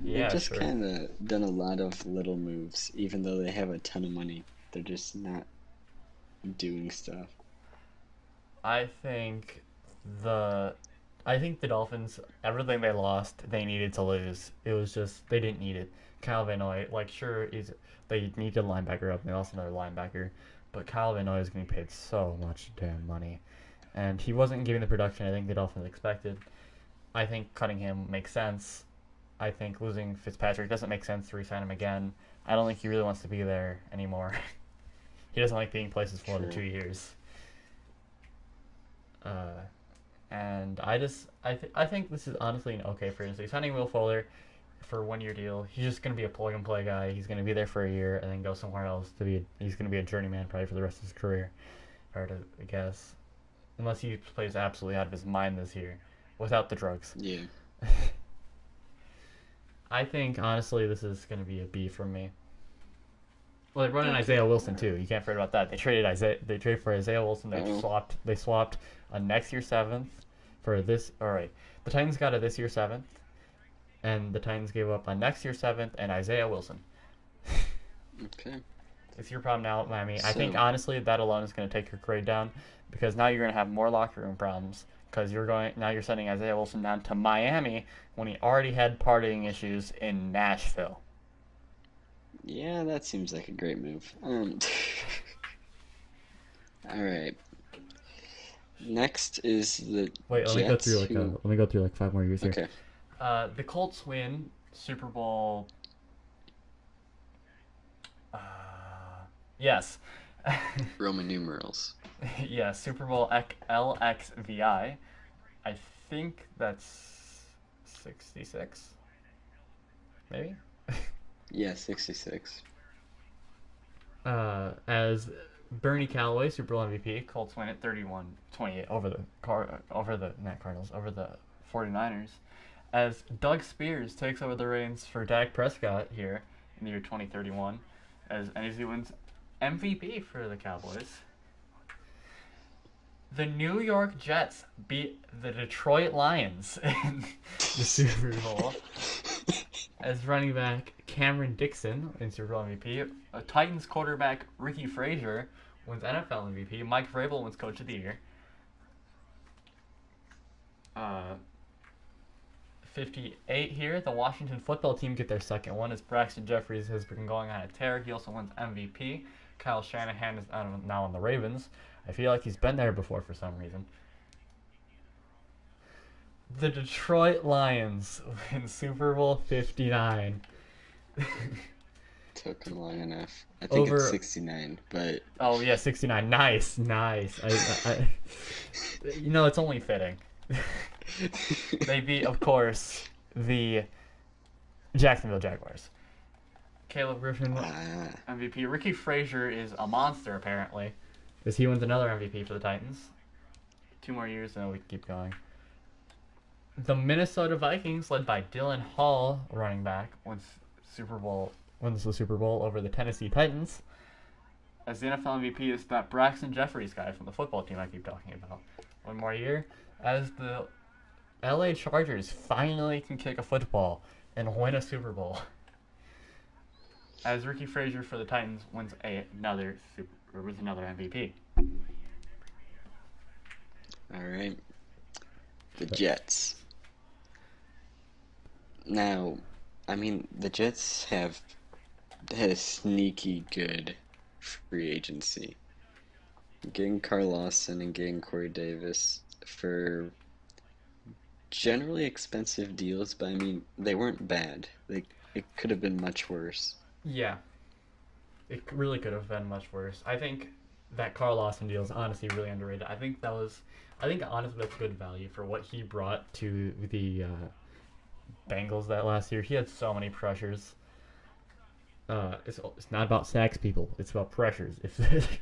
S1: Yeah,
S2: They've just
S1: sure.
S2: kind of done a lot of little moves, even though they have a ton of money. They're just not doing stuff.
S1: I think the Dolphins, everything they lost, they needed to lose. It was just they didn't need it. Kyle Van Noy, they needed a linebacker up, and they lost another linebacker, but Kyle Van Noy is getting paid so much damn money, and he wasn't giving the production I think the Dolphins expected. I think cutting him makes sense. I think losing Fitzpatrick doesn't make sense to re-sign him again. I don't think he really wants to be there anymore. He doesn't like being places for the
S2: True.
S1: 2 years. And I think this is honestly an okay free agency. Signing Will Fuller for a 1-year deal. He's just gonna be a plug and play guy. He's gonna be there for a year and then go somewhere else he's gonna be a journeyman probably for the rest of his career. Hard to guess. Unless he plays absolutely out of his mind this year. Without the drugs.
S2: Yeah.
S1: I think honestly this is gonna be a B from me. Well, they brought in Isaiah Wilson too. You can't forget about that. They traded for Isaiah Wilson. They swapped a next year 7th for this. All right, the Titans got a this year 7th, and the Titans gave up a next year 7th and Isaiah Wilson.
S2: Okay.
S1: It's your problem now, Miami. I think
S2: So-
S1: honestly that alone is going to take your grade down because now you're going to have more locker room problems because you're sending Isaiah Wilson down to Miami when he already had partying issues in Nashville.
S2: Yeah, that seems like a great move. All right. Next is the
S1: Wait, let
S2: Jets.
S1: me go through like 5 more years here.
S2: Okay.
S1: The Colts win Super Bowl. Yes.
S2: Roman numerals.
S1: Yeah, Super Bowl LXVI. I think that's 66. Maybe.
S2: Yeah, 66.
S1: As Bernie Callaway, Super Bowl MVP, Colts win at 31-28 over the 49ers. As Doug Spears takes over the reins for Dak Prescott here in the year 2031, as he wins MVP for the Cowboys. The New York Jets beat the Detroit Lions in the Super Bowl. As running back Cameron Dixon wins Super Bowl MVP. Titans quarterback Ricky Frazier wins NFL MVP. Mike Vrabel wins Coach of the Year. 58 here. The Washington football team get their second one as Braxton Jeffries has been going on a tear. He also wins MVP. Kyle Shanahan is now on the Ravens. I feel like he's been there before for some reason. The Detroit Lions win Super Bowl 59.
S2: Took him long enough. I think
S1: Over-
S2: it's 69, but
S1: Oh yeah, 69. Nice. I it's only fitting. They beat, of course, the Jacksonville Jaguars. Caleb Griffin MVP. Ricky Frazier is a monster, apparently, because he wins another MVP for the Titans. 2 more years, and then we can keep going. The Minnesota Vikings, led by Dylan Hall, running back, wins the Super Bowl over the Tennessee Titans. As the NFL MVP is that Braxton Jeffries guy from the football team I keep talking about. 1 more year. As the LA Chargers finally can kick a football and win a Super Bowl. As Ricky Frazier for the Titans wins another MVP.
S2: all right. The Jets. Now, I mean, the Jets have had a sneaky good free agency. Getting Carl Lawson and getting Corey Davis for generally expensive deals, but I mean, they weren't bad. It could have been much worse.
S1: Yeah. It really could have been much worse. I think that Carl Lawson deal is honestly really underrated. I think honestly that's good value for what he brought to the Bengals that last year. He had so many pressures. It's not about sacks, people. It's about pressures. If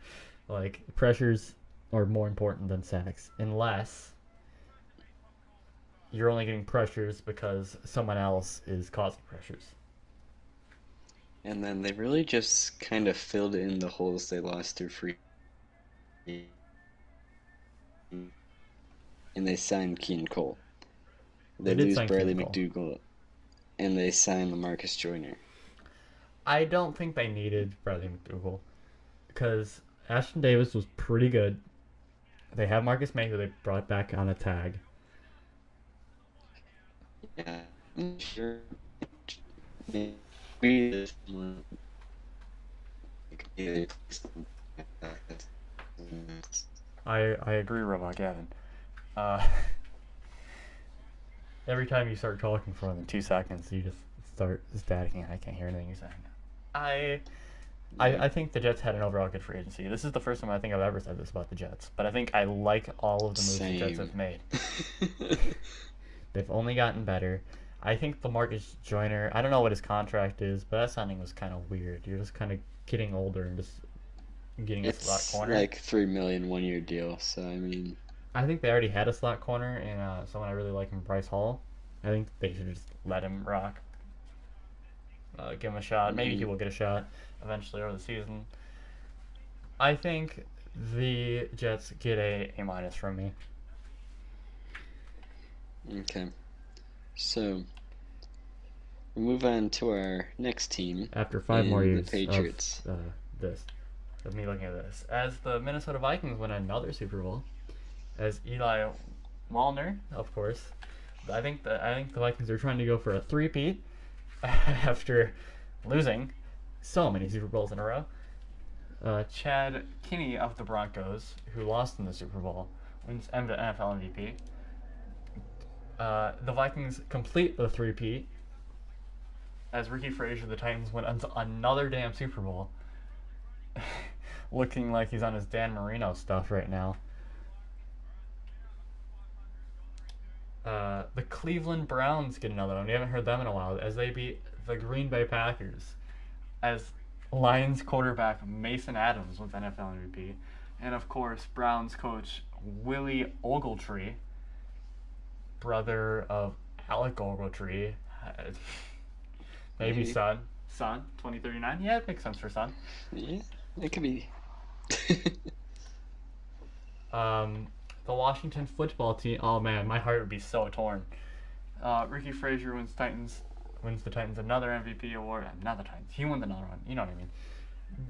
S1: pressures are more important than sacks, unless you're only getting pressures because someone else is causing pressures.
S2: And then they really just kind of filled in the holes they lost through free. And they signed Keenan Cole. They
S1: did
S2: lose
S1: sign
S2: Bradley
S1: Keenan Cole.
S2: McDougal, and they signed LaMarcus Joyner.
S1: I don't think they needed Bradley McDougal because Ashton Davis was pretty good. They have Marcus May, who they brought back on a tag.
S2: Yeah, I'm sure. Maybe this one.
S1: I agree, Robot Gavin. Every time you start talking for more than 2 seconds, you just start staticking. I can't hear anything you're saying. I think the Jets had an overall good free agency. This is the first time I think I've ever said this about the Jets, but I think I like all of the moves the Jets have made. They've only gotten better. I think LaMarcus Joyner, I don't know what his contract is, but that signing was kind of weird. You're just kind of getting older and just getting a slot corner.
S2: It's like $3 million 1-year deal, so I mean,
S1: I think they already had a slot corner and someone I really like in Bryce Hall. I think they should just let him rock. Give him a shot. Maybe he will get a shot eventually over the season. I think the Jets get a A- from me.
S2: okay. So, we'll move on to our next team.
S1: After 5 more years
S2: the Patriots.
S1: of me looking at this. As the Minnesota Vikings win another Super Bowl, as Eli Wallner, of course, I think the Vikings are trying to go for a three-peat after losing so many Super Bowls in a row. Chad Kinney of the Broncos, who lost in the Super Bowl, wins NFL MVP. The Vikings complete the three-peat as Ricky Frazier, the Titans, went on to another damn Super Bowl. Looking like he's on his Dan Marino stuff right now. The Cleveland Browns get another one. We haven't heard them in a while as they beat the Green Bay Packers. As Lions quarterback Mason Adams wins NFL MVP. And of course, Browns coach Willie Ogletree, brother of Alec Ogletree, maybe son, 2039. Yeah, it makes sense for son.
S2: Yeah, it could be.
S1: The Washington football team. Oh man, my heart would be so torn. Ricky Frazier wins the Titans another MVP award. Not the Titans. He wins another one. You know what I mean.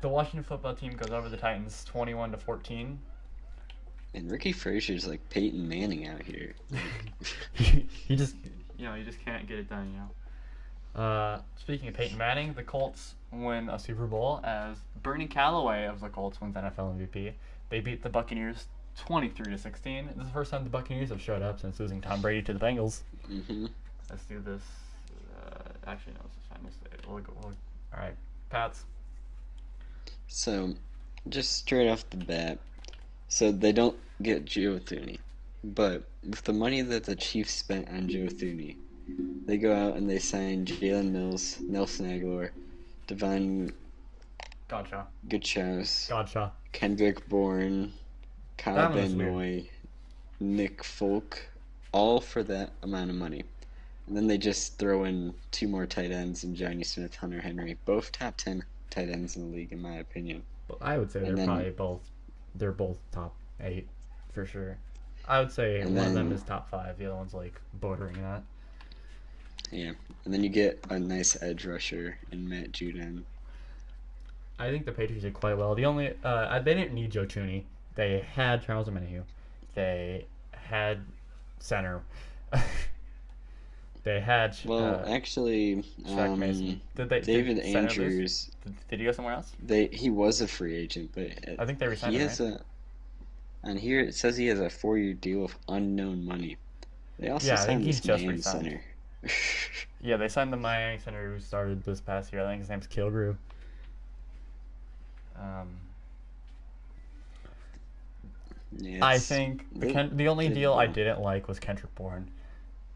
S1: The Washington football team goes over the Titans 21-14.
S2: And Ricky Frazier's like Peyton Manning out here.
S1: he just can't get it done, Speaking of Peyton Manning, the Colts win a Super Bowl as Bernie Callaway of the Colts wins NFL MVP. They beat the Buccaneers 23-16. This is the first time the Buccaneers have showed up since losing Tom Brady to the Bengals.
S2: Mm-hmm.
S1: Let's do this. Actually, no, this is fine. All right, Pats.
S2: So, just straight off the bat, so they don't get Joe Thuney, but with the money that the Chiefs spent on Joe Thuney, they go out and they sign Jalen Mills, Nelson Aguilar, Devon
S1: Gotcha.
S2: Goodchows, Kendrick Bourne, Kyle
S1: That one was
S2: Van Noy, Nick Folk, all for that amount of money. And then they just throw in 2 more tight ends in Johnny Smith, Hunter Henry, both top 10 tight ends in the league, in my opinion.
S1: I would say they're both top 8 for sure. I would say one of them is top 5. The other one's like bordering that.
S2: Yeah, and then you get a nice edge rusher in Matt Judon.
S1: I think the Patriots did quite well. The only they didn't need Joe Thuney. They had Charles Omenihu. They had center. They had
S2: actually,
S1: Chatmendy.
S2: David Andrews.
S1: Did he go somewhere else?
S2: He was a free agent, but
S1: I think they resigned him. Right?
S2: On here it says he has a 4-year deal with unknown money. They also signed this Miami center.
S1: Yeah, they signed the Miami center who started this past year. I think his name's Kilgrew. I think the only deal I didn't like was Kendrick Bourne,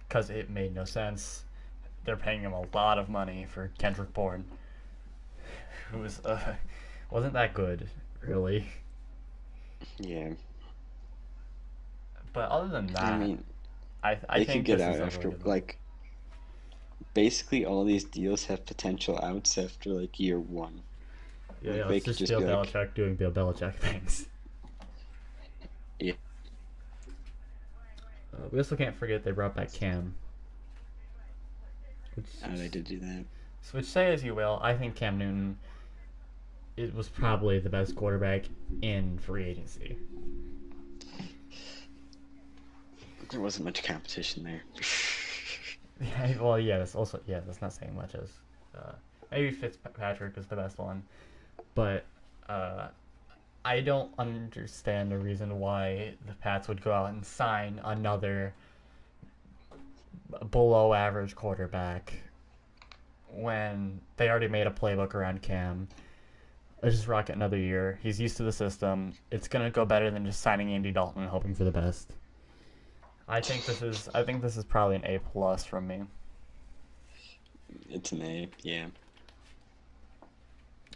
S1: because it made no sense. They're paying him a lot of money for Kendrick Bourne, who was wasn't that good, really.
S2: Yeah.
S1: But other than that,
S2: I mean,
S1: I
S2: they
S1: think
S2: could get
S1: this
S2: out
S1: is
S2: after
S1: really
S2: basically all these deals have potential outs after like year 1.
S1: Yeah, it's just Bill Belichick doing Bill Belichick things.
S2: Yeah.
S1: We also can't forget they brought back Cam.
S2: They did do that.
S1: Which, say as you will, I think Cam Newton was probably the best quarterback in free agency.
S2: There wasn't much competition there.
S1: That's not saying much as maybe Fitzpatrick is the best one, but I don't understand the reason why the Pats would go out and sign another below average quarterback when they already made a playbook around Cam. Let's just rock it another year. He's used to the system. It's gonna go better than just signing Andy Dalton and hoping for the best. I think this is probably an A+ from me.
S2: It's an A, yeah.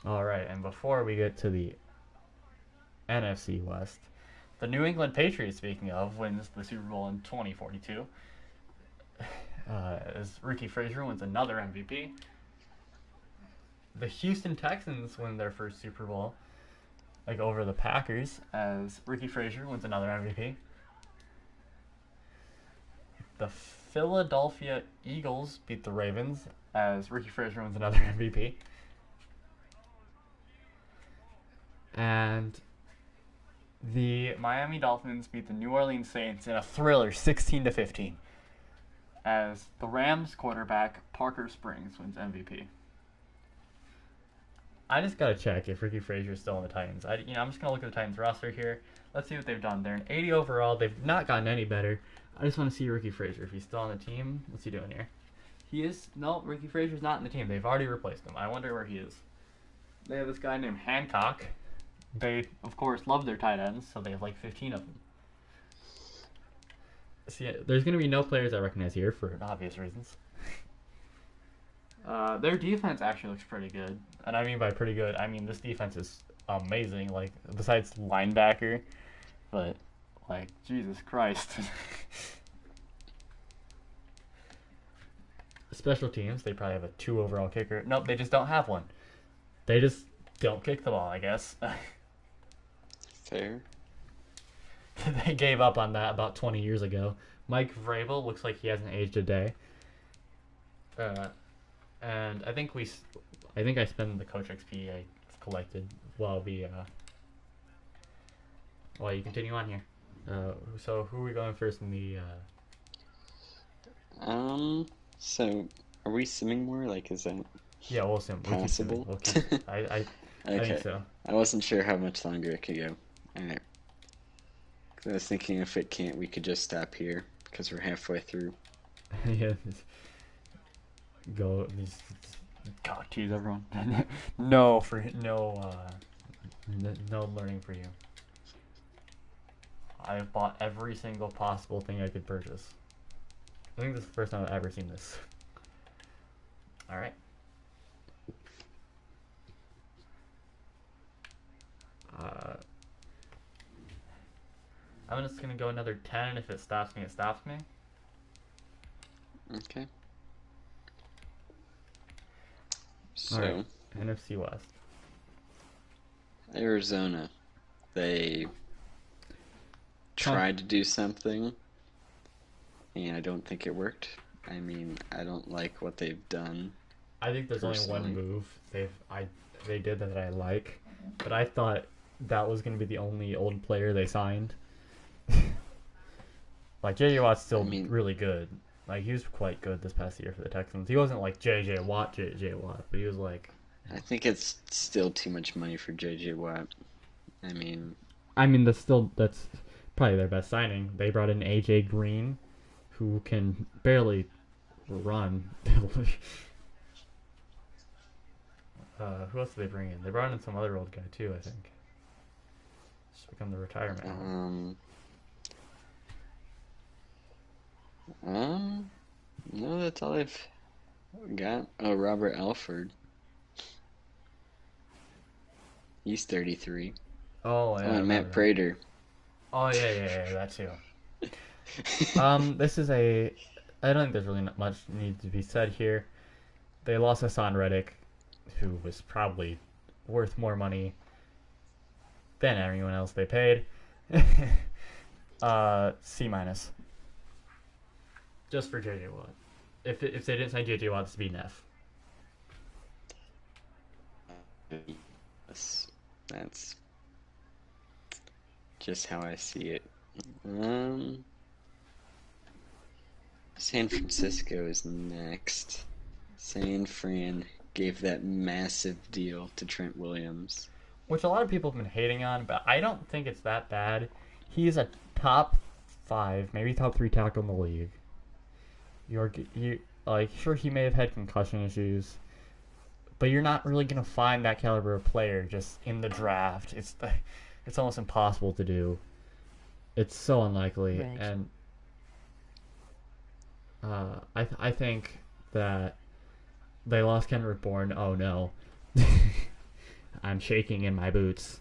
S1: All right, and before we get to the NFC West, the New England Patriots, speaking of, wins the Super Bowl in 2042. As Ricky Frazier wins another MVP. The Houston Texans win their first Super Bowl, over the Packers, as Ricky Frazier wins another MVP. The Philadelphia Eagles beat the Ravens, as Ricky Frazier wins another MVP. And the Miami Dolphins beat the New Orleans Saints in a thriller, 16-15, as the Rams quarterback Parker Springs wins MVP. I just gotta check if Ricky Frazier is still on the Titans. I'm just gonna look at the Titans roster here. Let's see what they've done. They're an 80 overall. They've not gotten any better. I just want to see Ricky Frazier if he's still on the team. What's he doing here? Ricky Frazier's not in the team. They've already replaced him. I wonder where he is. They have this guy named Hancock. They, of course, love their tight ends, so they have 15 of them. See, there's going to be no players I recognize here for obvious reasons. Their defense actually looks pretty good. And I mean by pretty good, I mean this defense is amazing, besides linebacker. But, Jesus Christ. Special teams, they probably have a 2 overall kicker. Nope, they just don't have one. They just don't kick the ball, I guess.
S2: Fair.
S1: They gave up on that about 20 years ago. Mike Vrabel looks like he hasn't aged a day. And I think I spent the Coach XP I collected while you continue on here. So who are we going first in the?
S2: So are we simming more? Is that?
S1: Yeah, we'll sim.
S2: Possible.
S1: I think so.
S2: I wasn't sure how much longer it could go. All right. I was thinking if it can't, we could just stop here because we're halfway through.
S1: Yeah, just just God, tease everyone. No, no learning for you. I've bought every single possible thing I could purchase. I think this is the first time I've ever seen this. Alright. I'm just gonna go another 10. If it stops me, it stops me.
S2: Okay. So,
S1: Alright, NFC West.
S2: Arizona, they tried to do something, and I don't think it worked. I mean, I don't like what they've done.
S1: I think there's only one
S2: personally.
S1: move they did that I like, but I thought that was gonna be the only old player they signed. Like J.J. Watt's still
S2: I mean-
S1: really good. Like he was quite good this past year for the Texans. He wasn't like J.J. Watt, but he was like.
S2: I think it's still too much money for J.J. Watt. I mean,
S1: That's probably their best signing. They brought in A.J. Green, who can barely run. Who else did they bring in? They brought in some other old guy too, I think. Just become the retirement home.
S2: no, that's all I've got. Oh, Robert Alford. He's 33.
S1: Oh, yeah.
S2: Oh, and Matt Prater.
S1: Oh, yeah, that too. This is I don't think there's really not much need to be said here. They lost Hassan Reddick, who was probably worth more money than everyone else they paid. C minus. Just for JJ Watt. If they didn't sign JJ Watt, this would be an F.
S2: That's just how I see it. San Francisco is next. San Fran gave that massive deal to Trent Williams.
S1: Which a lot of people have been hating on, but I don't think it's that bad. He's a top 5, maybe top 3 tackle in the league. Sure, he may have had concussion issues, but you're not really gonna find that caliber of player just in the draft. It's almost impossible to do. It's so unlikely,
S3: Right.
S1: and I think that they lost Kendrick Bourne. Oh no, I'm shaking in my boots.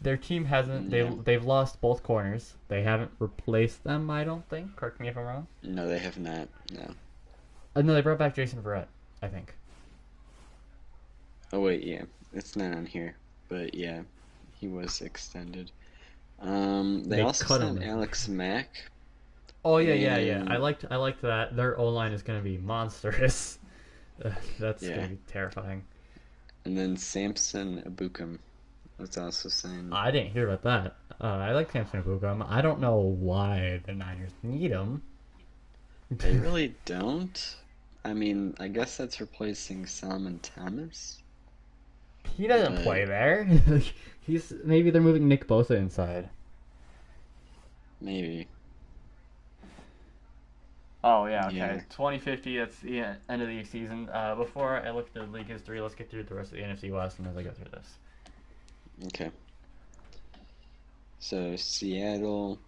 S1: Their team hasn't. They've lost both corners. They haven't replaced them. I don't think. Correct me if I'm wrong.
S2: No, they have not. No.
S1: No, they brought back Jason Verrett, I think.
S2: Oh wait, yeah, it's not on here, but yeah, he was extended. They also
S1: cut
S2: signed
S1: him.
S2: Alex Mack.
S1: Oh yeah.
S2: And-
S1: I liked that. Their O line is going to be monstrous. That's
S2: Yeah.
S1: going to be terrifying.
S2: And then Samson Abukum was also signed.
S1: I didn't hear about that. I like Samson Ebukam. I don't know why the Niners need him.
S2: They really don't. I mean, I guess that's replacing Solomon Thomas.
S1: He doesn't play there. Maybe they're moving Nick Bosa inside.
S2: Maybe.
S1: Oh yeah, okay.
S2: Yeah.
S1: 2050. That's the end of the season. Before I look at the league history, let's get through the rest of the NFC West and as I go through this.
S2: Okay. So Seattle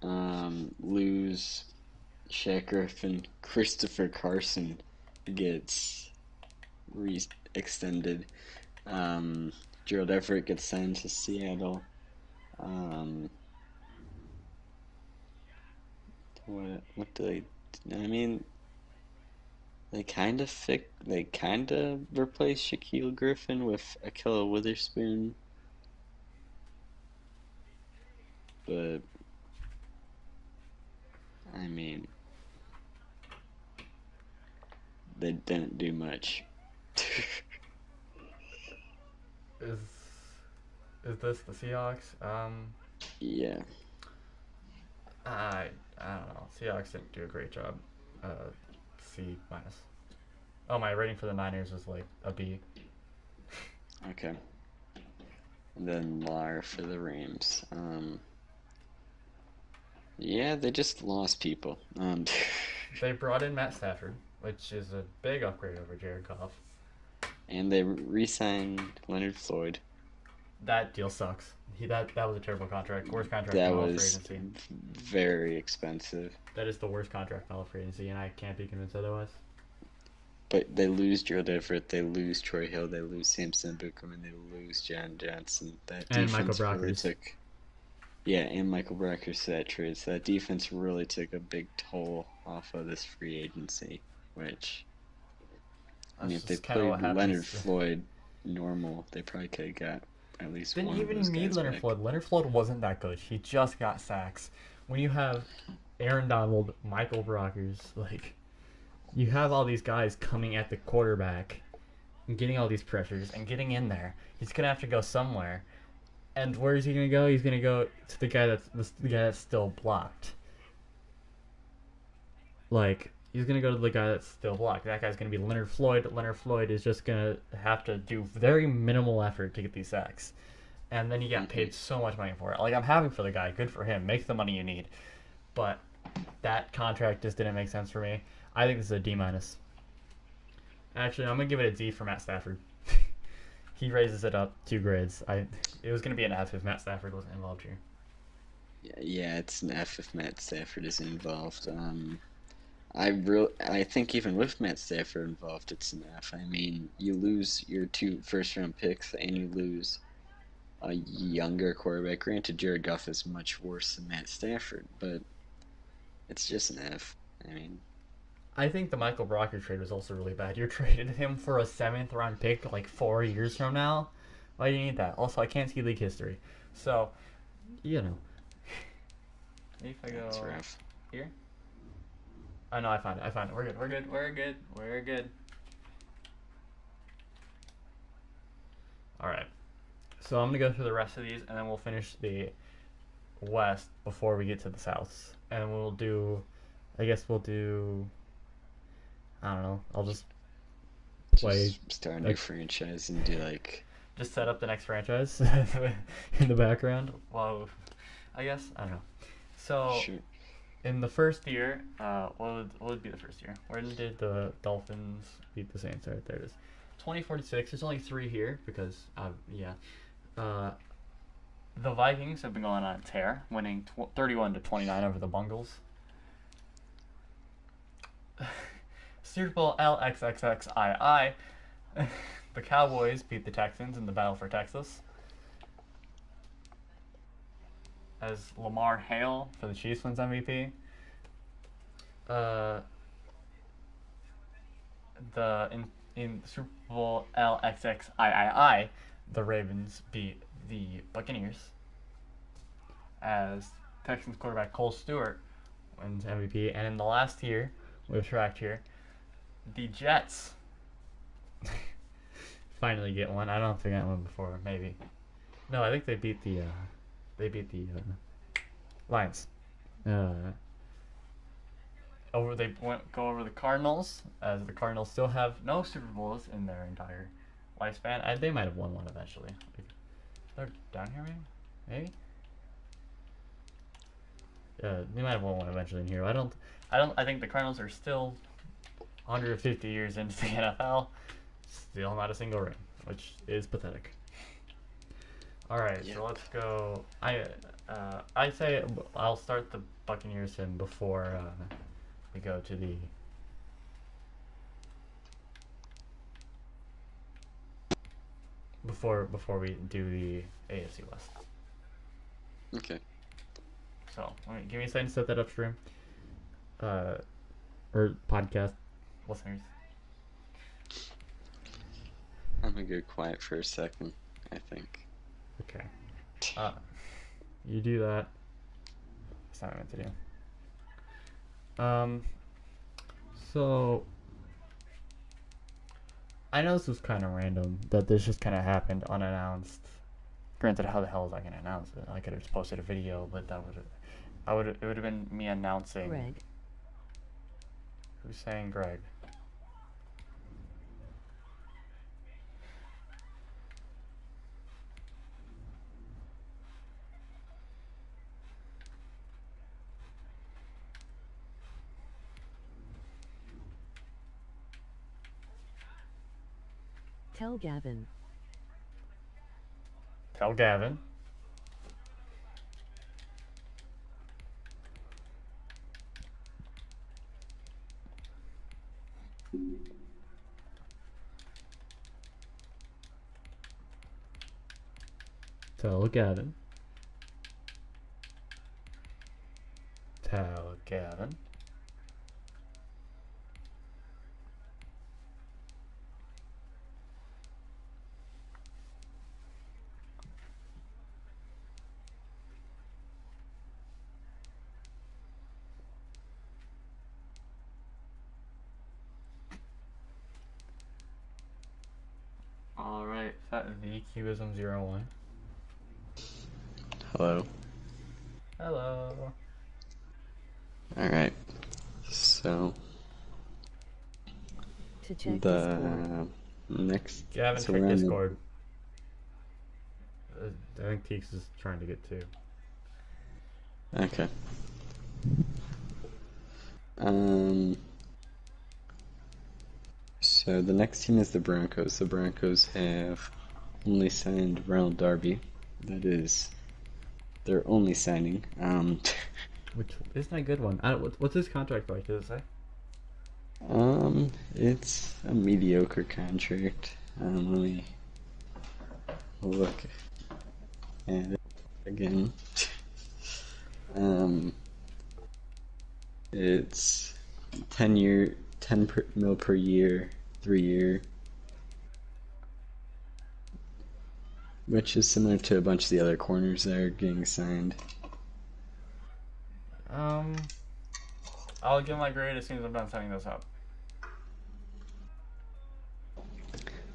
S2: lose Shaq Griffin. Christopher Carson gets extended. Gerald Everett gets signed to Seattle. What do they? I mean, they kind of replaced Shaquille Griffin with Ahkello Witherspoon, but I mean, they didn't do much.
S1: Is this the Seahawks?
S2: Yeah.
S1: I don't know. Seahawks didn't do a great job. C minus. Oh, my rating for the Niners was like a B.
S2: Okay. and then Lar for the Rams. Yeah, they just lost people.
S1: They brought in Matt Stafford, which is a big upgrade over Jared Goff.
S2: And they re-signed Leonard Floyd.
S1: That deal sucks. That was a terrible contract. Worst contract
S2: That
S1: in all of free
S2: was
S1: agency.
S2: very expensive.
S1: That is the worst contract in all of free agency, and I can't be convinced otherwise.
S2: But they lose Gerald Everett, they lose Troy Hill, they lose Samson Buckham, and they lose John Johnson. That
S1: And Michael
S2: defense really
S1: Brockers.
S2: took. Yeah, and Michael Brockers to that trade. So that defense really took a big toll off of this free agency, which. I mean, if they played Leonard Floyd normal, they probably could have got at least
S1: Didn't
S2: one of
S1: even
S2: those
S1: need
S2: guys
S1: Leonard
S2: back.
S1: Floyd. Leonard Floyd wasn't that good. He just got sacks. When you have Aaron Donald, Michael Brockers, like, you have all these guys coming at the quarterback and getting all these pressures and getting in there. He's gonna have to go somewhere. And where is he gonna go? He's gonna go to the guy that's still blocked. Like, he's gonna go to the guy that's still blocked. That guy's gonna be Leonard Floyd. Leonard Floyd is just gonna have to do very minimal effort to get these sacks, and then he got paid so much money for it. Like, I'm happy for the guy. Good for him. Make the money you need. But that contract just didn't make sense for me. I think this is a D minus. Actually, I'm gonna give it a D for Matt Stafford. He raises it up 2 grades. It was gonna be an F if Matt Stafford wasn't involved here.
S2: Yeah, it's an F if Matt Stafford is involved. I think even with Matt Stafford involved, it's an F. I mean, you lose your 2 first-round picks, and you lose a younger quarterback. Granted, Jared Goff is much worse than Matt Stafford, but it's just an F. I mean,
S1: I think the Michael Brocker trade was also really bad. You traded him for a 7th round pick like 4 years from now. Why do you need that? Also, I can't see league history, so you know. If I go
S2: that's rough.
S1: here. Oh no, I found it. We're good. Alright. So I'm gonna go through the rest of these and then we'll finish the West before we get to the South. And we'll do I don't know, I'll just play
S2: Just start a new franchise and do
S1: just set up the next franchise in the background. Well, I guess I don't know. So
S2: Sure.
S1: in the first year, what would be the first year? When did the Dolphins beat the Saints? Right, there it is. 2046. There's only 3 here because, the Vikings have been going on a tear, winning 31-29 over the Bungles. Super Bowl LXXXII. The Cowboys beat the Texans in the battle for Texas. As Lamar Hale for the Chiefs wins MVP. In Super Bowl LXXIII, the Ravens beat the Buccaneers. As Texans quarterback Cole Stewart wins MVP, and in the last year, we've tracked here, the Jets finally get one. I don't know if they got one before, maybe. No, I think they beat the Lions. Go over the Cardinals, as the Cardinals still have no Super Bowls in their entire lifespan. They might have won one eventually. They're down here, maybe. They might have won one eventually in here. I think the Cardinals are still 150 years into the NFL, still not a single ring, which is pathetic. All right,
S2: Yeah.
S1: so let's go. I say I'll start the Buccaneers in before we go to the. Before we do the AFC West.
S2: Okay.
S1: So give me a second to set that up, stream. Or podcast listeners.
S2: I'm gonna go quiet for a second, I think.
S1: Okay. You do that. That's not what I meant to do. So I know this was kind of random that this just kind of happened unannounced. Granted, how the hell was I gonna announce it? I could have just posted a video, but it would have been me announcing.
S3: Greg.
S1: Who's saying Greg?
S3: Tell Gavin.
S1: Tell Gavin. Tell Gavin. Tell Gavin. Alright, Fat V Cubism 01.
S2: Hello.
S1: Hello.
S2: Alright. So,
S3: To check Discord.
S2: the next...
S1: Gavin,
S2: so
S1: check
S2: we're on the-
S1: Discord. I think Teeks is trying to get too.
S2: Okay. So the next team is the Broncos. The Broncos have only signed Ronald Darby. That is their only signing.
S1: Which isn't a good one. What's his contract like? Does it say?
S2: It's a mediocre contract. Let me look at it again. It's 10 mil per year, 3 year, which is similar to a bunch of the other corners that are getting signed.
S1: I'll give my grade as soon as I'm done setting this up.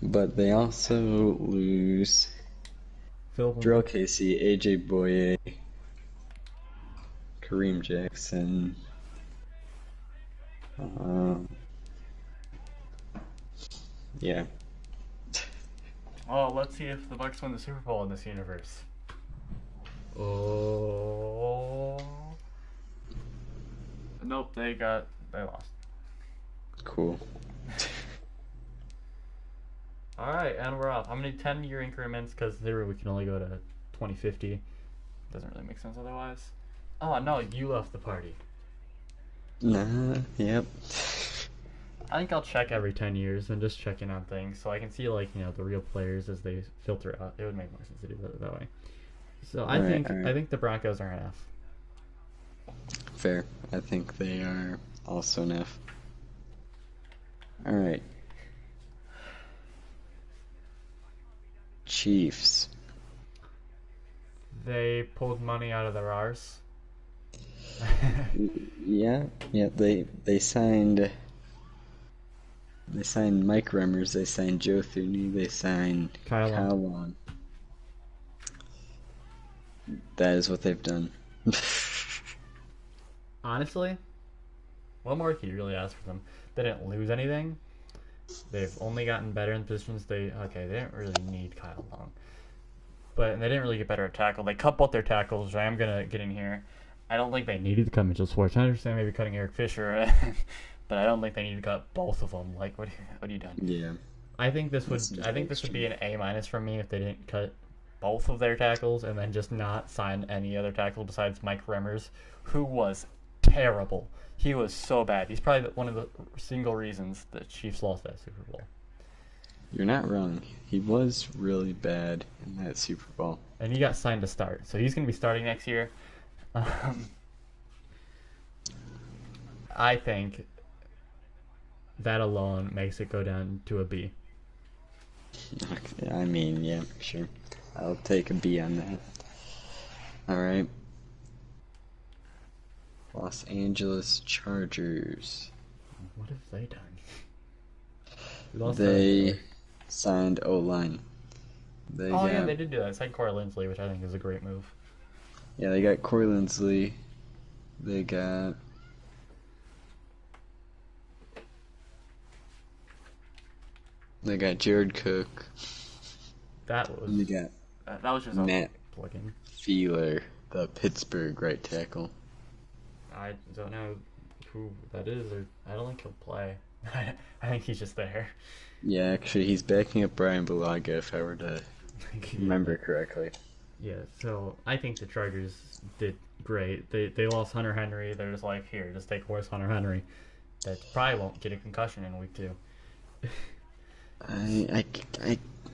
S2: But they also lose
S1: Phil.
S2: Drill Casey, AJ Boye, Kareem Jackson. Yeah.
S1: Oh, let's see if the Bucks win the Super Bowl in this universe. Oh. Nope, they lost.
S2: Cool.
S1: Alright, and we're off. How many 10-year increments? Because there we can only go to 2050. Doesn't really make sense otherwise. Oh, no, you left the party.
S2: Nah, yep.
S1: I think I'll check every 10 years and just check in on things so I can see, like, you know, the real players as they filter out. It would make more sense to do that way. So I think the Broncos are an F.
S2: Fair. I think they are also an F. Alright. Chiefs.
S1: They pulled money out of their arse.
S2: Yeah, they signed Mike Remmers, they signed Joe Thuney, they signed Kyle Long. That is what they've done.
S1: Honestly, what more could you really ask for them? They didn't lose anything. They've only gotten better in positions. They didn't really need Kyle Long, but they didn't really get better at tackle. They cut both their tackles. I'm gonna get in here. I don't think they needed to cut Mitchell Schwartz. I understand maybe cutting Eric Fisher, but I don't think they need to cut both of them. Like, what have you done?
S2: Yeah.
S1: I think this would be an A- for me if they didn't cut both of their tackles and then just not sign any other tackle besides Mike Remmers, who was terrible. He was so bad. He's probably one of the single reasons the Chiefs lost that Super Bowl.
S2: You're not wrong. He was really bad in that Super Bowl.
S1: And he got signed to start, so he's going to be starting next year. I think that alone makes it go down to a B.
S2: Okay, I mean, yeah, sure. I'll take a B on that. Alright. Los Angeles Chargers.
S1: What have they done?
S2: They signed O-line.
S1: Yeah, they did do that. They signed Corey Linsley, which I think is a great move.
S2: Yeah, they got Corey Linsley. They got... Jared Cook.
S1: That was just
S2: Matt
S1: a plug-in.
S2: Feeler, the Pittsburgh right tackle.
S1: I don't know who that is, or I don't think he'll play. I think he's just there.
S2: Yeah, actually, he's backing up Brian Bulaga, if I were to remember correctly.
S1: Yeah, so I think the Chargers did great. They lost Hunter Henry. They're just like, here, just take horse Hunter Henry. That probably won't get a concussion in week 2.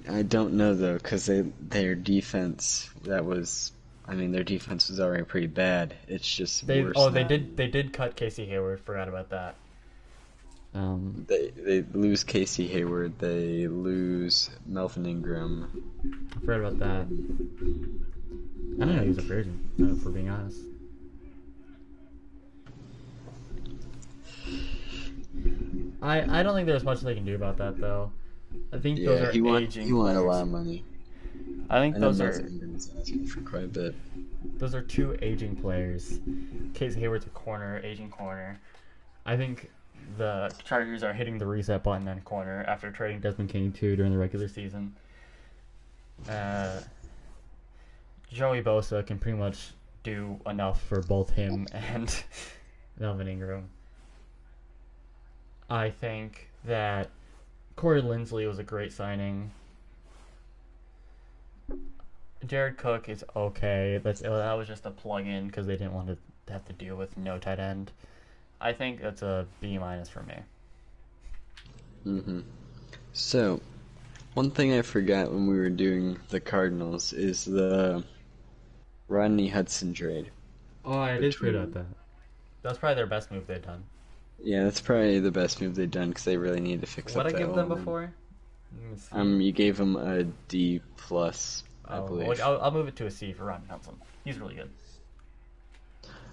S2: I don't know though, because their defense their defense was already pretty bad. It's just worse now.
S1: They did cut Casey Hayward. Forgot about that.
S2: They lose Casey Hayward. They lose Melvin Ingram.
S1: I forgot about that. I don't know he was a free agent, if we're being honest. I don't think there's much they can do about that though. I think those are aging.
S2: He wanted a lot of money.
S1: I think those are
S2: asking for quite a bit.
S1: Those are 2 aging players. Casey Hayward's a corner, aging corner. I think the Chargers are hitting the reset button on corner after trading Desmond King too during the regular season. Joey Bosa can pretty much do enough for both him and Melvin Ingram. I think that Corey Linsley was a great signing. Jared Cook is okay. That was just a plug-in because they didn't want to have to deal with no tight end. I think that's a B- for me.
S2: Mm-hmm. So, one thing I forgot when we were doing the Cardinals is the Rodney Hudson trade.
S1: Oh, I did forget about that. That's probably their best move they've done.
S2: Yeah, that's probably the best move they've done because they really need to fix up that.
S1: What I give them before?
S2: You gave them a D+, I believe.
S1: I'll move it to a C for Rodney Hudson. He's really good.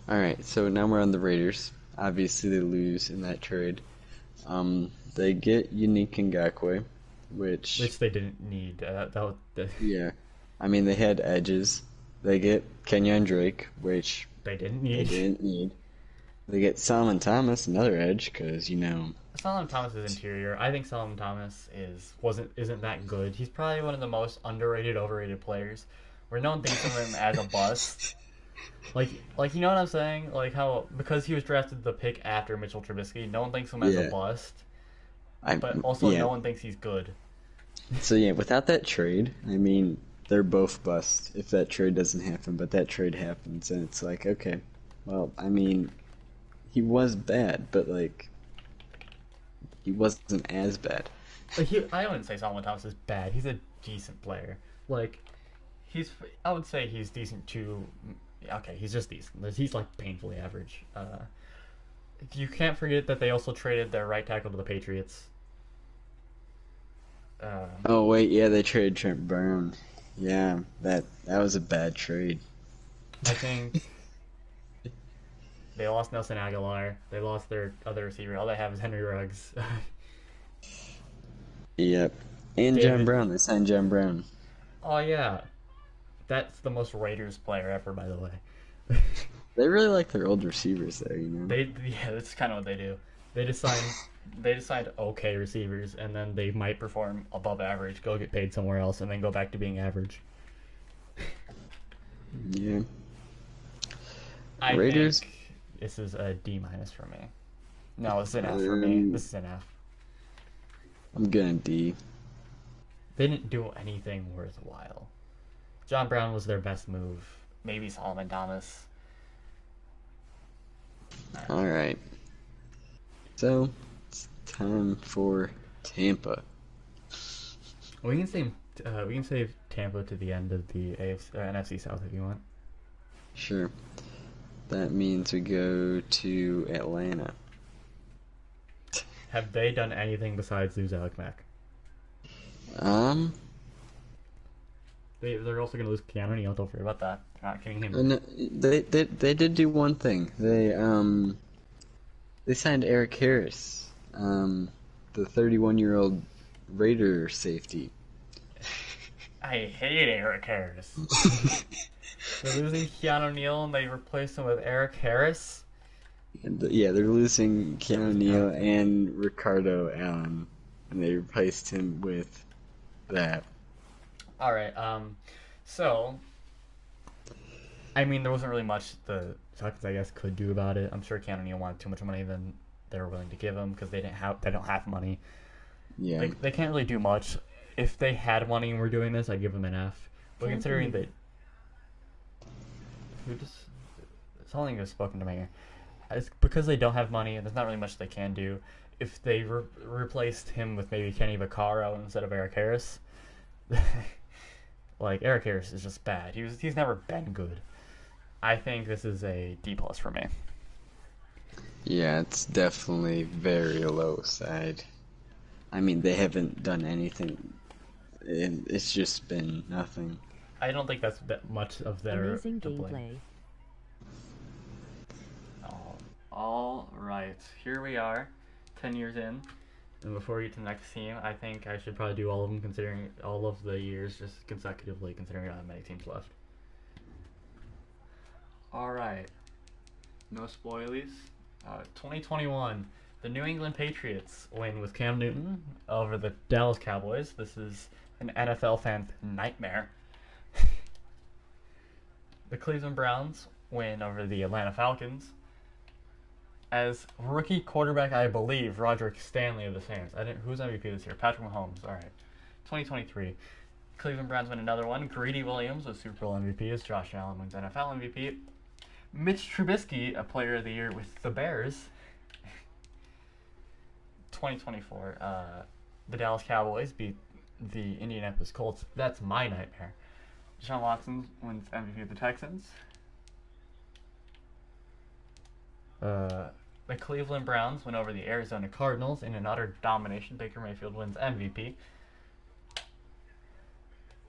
S2: Alright, so now we're on the Raiders. Obviously, they lose in that trade. They get Unique Ngakoue, which
S1: they didn't need.
S2: Yeah. I mean, they had edges. They get Kenyon Drake, which
S1: they didn't need.
S2: They get Solomon Thomas, another edge, because,
S1: Solomon Thomas is interior. I think Solomon Thomas isn't that good. He's probably one of the most underrated, overrated players, where no one thinks of him as a bust. Like you know what I'm saying? Like how because he was drafted the pick after Mitchell Trubisky, no one thinks of him as a bust. But also no one thinks he's good.
S2: So yeah, without that trade, I mean, they're both bust if that trade doesn't happen. But that trade happens, and it's like, okay, well, I mean, he was bad, but he wasn't as bad.
S1: I wouldn't say Solomon Thomas is bad. He's a decent player. I would say he's decent too. Okay, he's just decent. He's painfully average. You can't forget that they also traded their right tackle to the Patriots.
S2: Oh wait, yeah, they traded Trent Brown. Yeah, that was a bad trade.
S1: I think they lost Nelson Aguilar. They lost their other receiver. All they have is Henry Ruggs.
S2: Yep, and John Brown. They signed John Brown.
S1: Oh yeah. That's the most Raiders player ever, by the way.
S2: They really like their old receivers there,
S1: That's kind of what they do. They decide okay receivers, and then they might perform above average, go get paid somewhere else, and then go back to being average.
S2: Yeah.
S1: Raiders. Think this is a D- for me. No, it's an F for me. This is an F.
S2: I'm going D.
S1: They didn't do anything worthwhile. John Brown was their best move. Maybe Solomon Thomas.
S2: All right. So it's time for Tampa.
S1: We can save Tampa to the end of the NFC South if you want.
S2: Sure. That means we go to Atlanta.
S1: Have they done anything besides lose Alec Mack? They're also going to lose Keanu Neal. Don't forget about that. They're not getting him.
S2: No, they did do one thing. They signed Eric Harris, the 31-year-old Raider safety.
S1: I hate Eric Harris. They're losing Keanu Neal and they replaced him with Eric Harris.
S2: And they're losing Keanu Neal and Ricardo Allen, and they replaced him with that.
S1: All right. So I mean, there wasn't really much the Falcons, I guess, could do about it. I'm sure Keanu Neal wanted too much money than they were willing to give him because they don't have money.
S2: Yeah.
S1: They can't really do much. If they had money and were doing this, I'd give them an F. But considering that, something was spoken to my ear. It's because they don't have money and there's not really much they can do. If they replaced him with maybe Kenny Vaccaro instead of Eric Harris, like Eric Harris is just bad. He's never been good. I think this is a D+ for me.
S2: Yeah, it's definitely very low side. I mean, they haven't done anything. It's just been nothing.
S1: I don't think that's that much of their
S3: Amazing
S1: to blame.
S3: gameplay.
S1: All right, here we are, 10 years in. And before we get to the next team, I think I should probably do all of them, considering all of the years just consecutively, considering how many teams left. All right, no spoilies. 2021, the New England Patriots win with Cam Newton over the Dallas Cowboys. This is an NFL fan's nightmare. The Cleveland Browns win over the Atlanta Falcons. As rookie quarterback, I believe, Roderick Stanley of the Saints. Who's MVP this year? Patrick Mahomes. All right. 2023. Cleveland Browns win another one. Greedy Williams was Super Bowl MVP as Josh Allen wins NFL MVP. Mitch Trubisky, a player of the year with the Bears. 2024. The Dallas Cowboys beat the Indianapolis Colts. That's my nightmare. Deshaun Watson wins MVP of the Texans. The Cleveland Browns win over the Arizona Cardinals in an utter domination. Baker Mayfield wins MVP.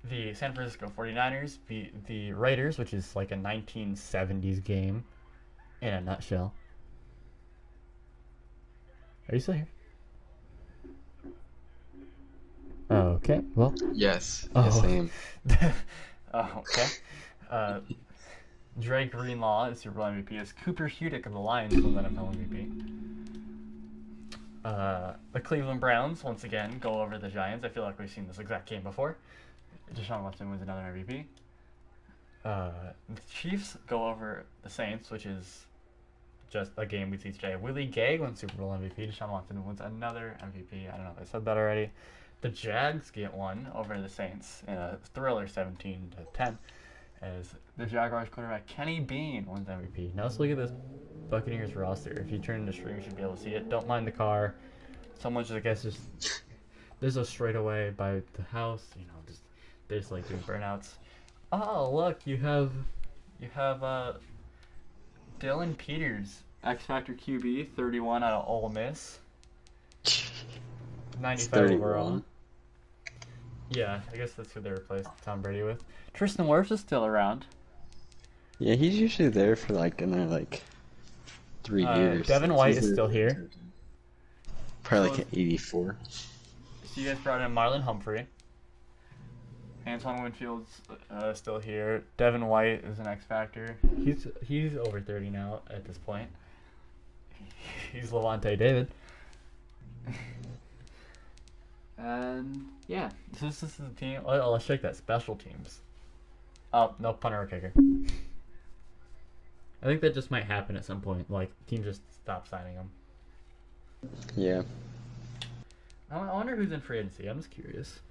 S1: The San Francisco 49ers beat the Raiders, which is like a 1970s game in a nutshell. Are you still here? Okay, well.
S2: Yes.
S1: Oh.
S2: Yes, I am.
S1: Oh, okay. Dre Greenlaw is Super Bowl MVP as Cooper Hudick of the Lions wins NFL MVP. The Cleveland Browns, once again, go over the Giants. I feel like we've seen this exact game before. Deshaun Watson wins another MVP. The Chiefs go over the Saints, which is just a game we see today. Willie Gay wins Super Bowl MVP. Deshaun Watson wins another MVP. I don't know if I said that already. The Jags get one over the Saints in a thriller 17-10. As the Jaguars quarterback Kenny Bean wins MVP. Now let's look at this Buccaneers roster. If you turn the stream, you should be able to see it. Don't mind the car. Someone just, I guess, there's a straightaway by the house. You know, they're just like doing burnouts. Oh, look, you have Dylan Peters, X Factor QB, 31 out of Ole Miss, 95 overall. Yeah, I guess that's who they replaced Tom Brady with. Tristan Wirfs is still around.
S2: Yeah, he's usually there for another 3 years.
S1: Devin White is still here.
S2: Probably an 84.
S1: So you guys brought in Marlon Humphrey. Antoine Winfield's still here. Devin White is an X Factor. He's over 30 now at this point. He's Levante David. And yeah, so this is the team. Oh, let's check that special teams. Oh, no, punter or kicker. I think that just might happen at some point. Like, teams just stop signing them.
S2: Yeah.
S1: I wonder who's in free agency. I'm just curious.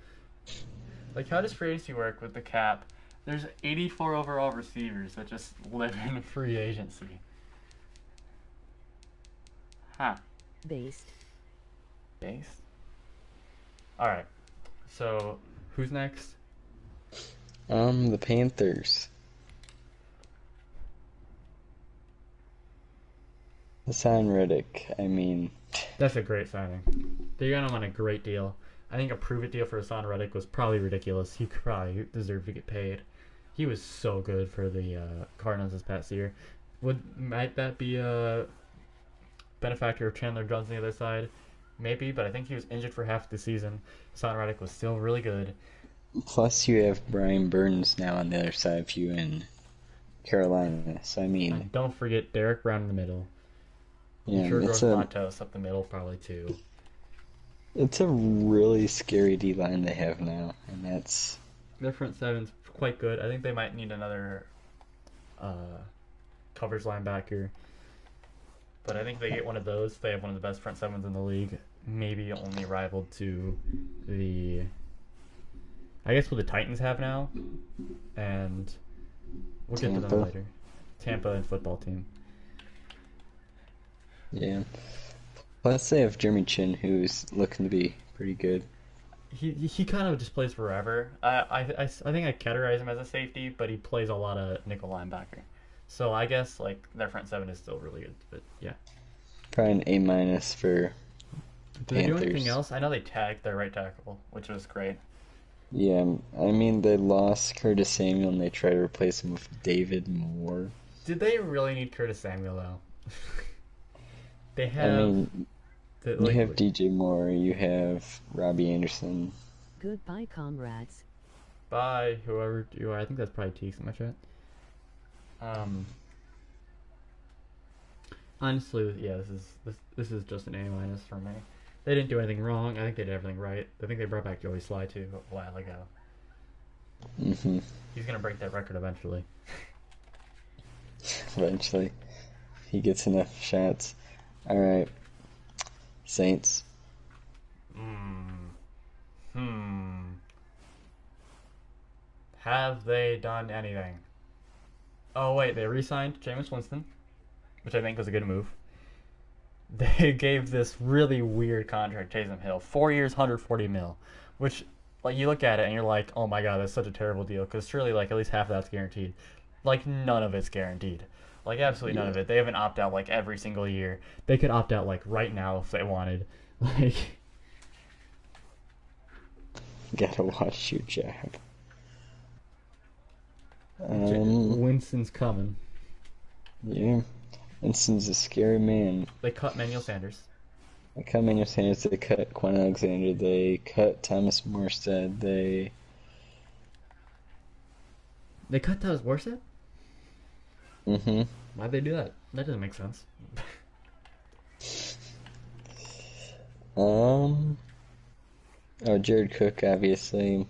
S1: Like, how does free agency work with the cap? There's 84 overall receivers that just live in free agency. Huh.
S3: Based.
S1: Alright. So, who's next?
S2: The Panthers. Hassan Reddick. I mean,
S1: That's a great signing. They got him on a great deal. I think a prove-it deal for Hassan Reddick was probably ridiculous. He probably deserved to get paid. He was so good for the Cardinals this past year. Might that be a benefactor of Chandler Jones on the other side? Maybe, but I think he was injured for half the season. Hassan Reddick was still really good.
S2: plus you have Brian Burns now on the other side of you in Carolina. So I mean,
S1: And don't forget Derek Brown in the middle.
S2: yeah,
S1: Sure,
S2: it's
S1: Gross
S2: a
S1: Matos up the middle probably too.
S2: it's a really scary D line they have now, and that's
S1: Their front seven's quite good. I think they might need another covers linebacker. But I think they get one of those. They have one of the best front sevens in the league. Maybe only rivaled to the, I guess, what the Titans have now. And we'll get to them
S2: Tampa.
S1: later. Tampa and football team.
S2: Yeah. Plus they have Jeremy Chin, who's looking to be pretty good.
S1: He kind of just plays forever. I think I categorize him as a safety, but he plays a lot of nickel linebacker. So I guess like their front seven is still really good. But yeah.
S2: Probably an A minus for
S1: Do they do anything
S2: Panthers.
S1: else? I know they tagged their right tackle, which was great.
S2: Yeah, I mean they lost Curtis Samuel and they tried to replace him with David Moore.
S1: Did they really need Curtis Samuel though? They
S2: I
S1: have
S2: mean,
S1: the,
S2: you
S1: like
S2: have DJ Moore, you have Robbie Anderson.
S3: Goodbye, comrades.
S1: by whoever you are. I think that's probably Teeks in my chat. Honestly, yeah, this is just an A minus for me. They didn't do anything wrong. I think they did everything right. I think they brought back Joey Sly too a while ago.
S2: Hmm.
S1: He's gonna break that record eventually.
S2: Eventually, he gets enough shots. All right, Saints.
S1: Hmm. Have they done anything? Oh wait, they re-signed Jameis Winston, which I think was a good move. They gave this really weird contract to Taysom Hill, 4 years, 140 mil, which like you look at it and you're like, oh my god, that's such a terrible deal because surely like at least half of that's guaranteed. Like none of it's guaranteed. Like absolutely none
S2: Yeah,
S1: of it. They have an opt out like every single year. They could opt out like right now if they wanted. Like
S2: gotta watch your job. Um,
S1: Winston's coming.
S2: yeah, Winston's a scary man.
S1: They cut Manuel Sanders.
S2: They cut Emmanuel Sanders, they cut Quan Alexander, they cut Thomas Morstead,
S1: They cut Tyler Worset?
S2: hmm
S1: Why'd they do that? That doesn't make sense.
S2: Um, oh, Jared Cook, obviously.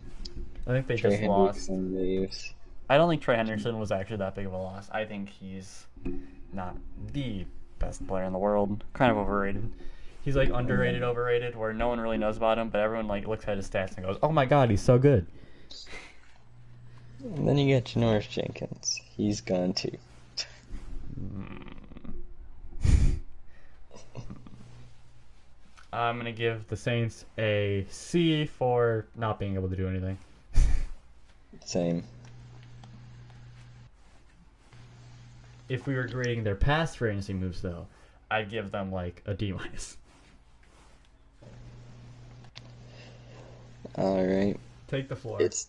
S1: I think they
S2: Trey
S1: just lost.
S2: Hendrickson leaves.
S1: I don't think Trey Henderson was actually that big of a loss. I think he's not the best player in the world. Kind of overrated. He's like underrated, overrated, where no one really knows about him, but everyone like looks at his stats and goes, "Oh my god, he's so good."
S2: And then you got Janoris Jenkins. He's gone too.
S1: I'm gonna give the Saints a C for not being able to do anything.
S2: Same.
S1: If we were grading their past free agency moves, though, I'd give them like a D minus.
S2: Alright.
S1: Take the floor.
S2: It's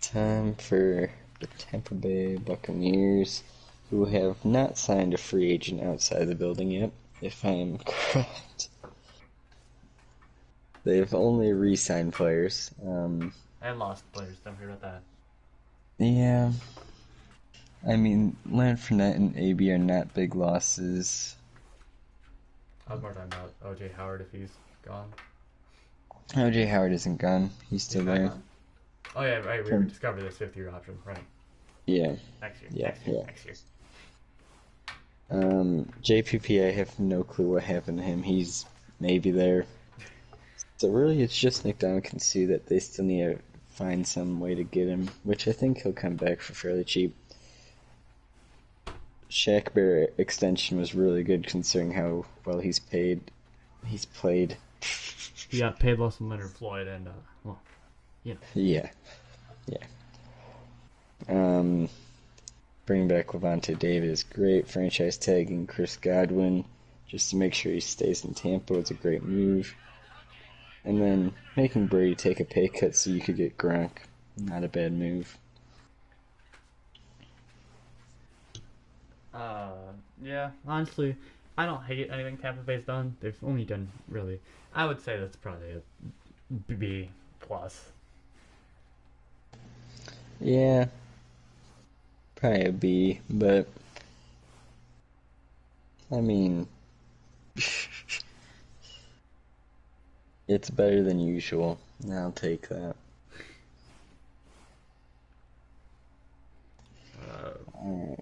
S2: time for the Tampa Bay Buccaneers, who have not signed a free agent outside the building yet, if I am correct. They've only re-signed players.
S1: And lost players. Don't forget about that.
S2: Yeah. I mean, Leonard Fournette and AB are not big losses.
S1: I was more talking about OJ Howard if he's gone.
S2: OJ Howard isn't gone. He's still there.
S1: Oh yeah, right. We discovered this 5th-year option, right?
S2: Yeah.
S1: Next year.
S2: Yeah,
S1: Next year.
S2: yeah.
S1: Next year.
S2: JPP, I have no clue what happened to him. He's maybe there. So really, it's just Nick Duncan see that they still need to find some way to get him, which I think he'll come back for fairly cheap. Shaq Bear extension was really good considering how well he's paid. He's played.
S1: He got paid less than Leonard Floyd, and well, yeah.
S2: Yeah. Yeah. Bringing back Levante David is great. Franchise tagging Chris Godwin just to make sure he stays in Tampa is a great move. And then making Brady take a pay cut so you could get Gronk, not a bad move.
S1: Yeah. Honestly, I don't hate anything Tampa Bay's done. They've only done really. I would say that's probably a B plus.
S2: Yeah, probably a B, but I mean, it's better than usual. I'll take that. Alright.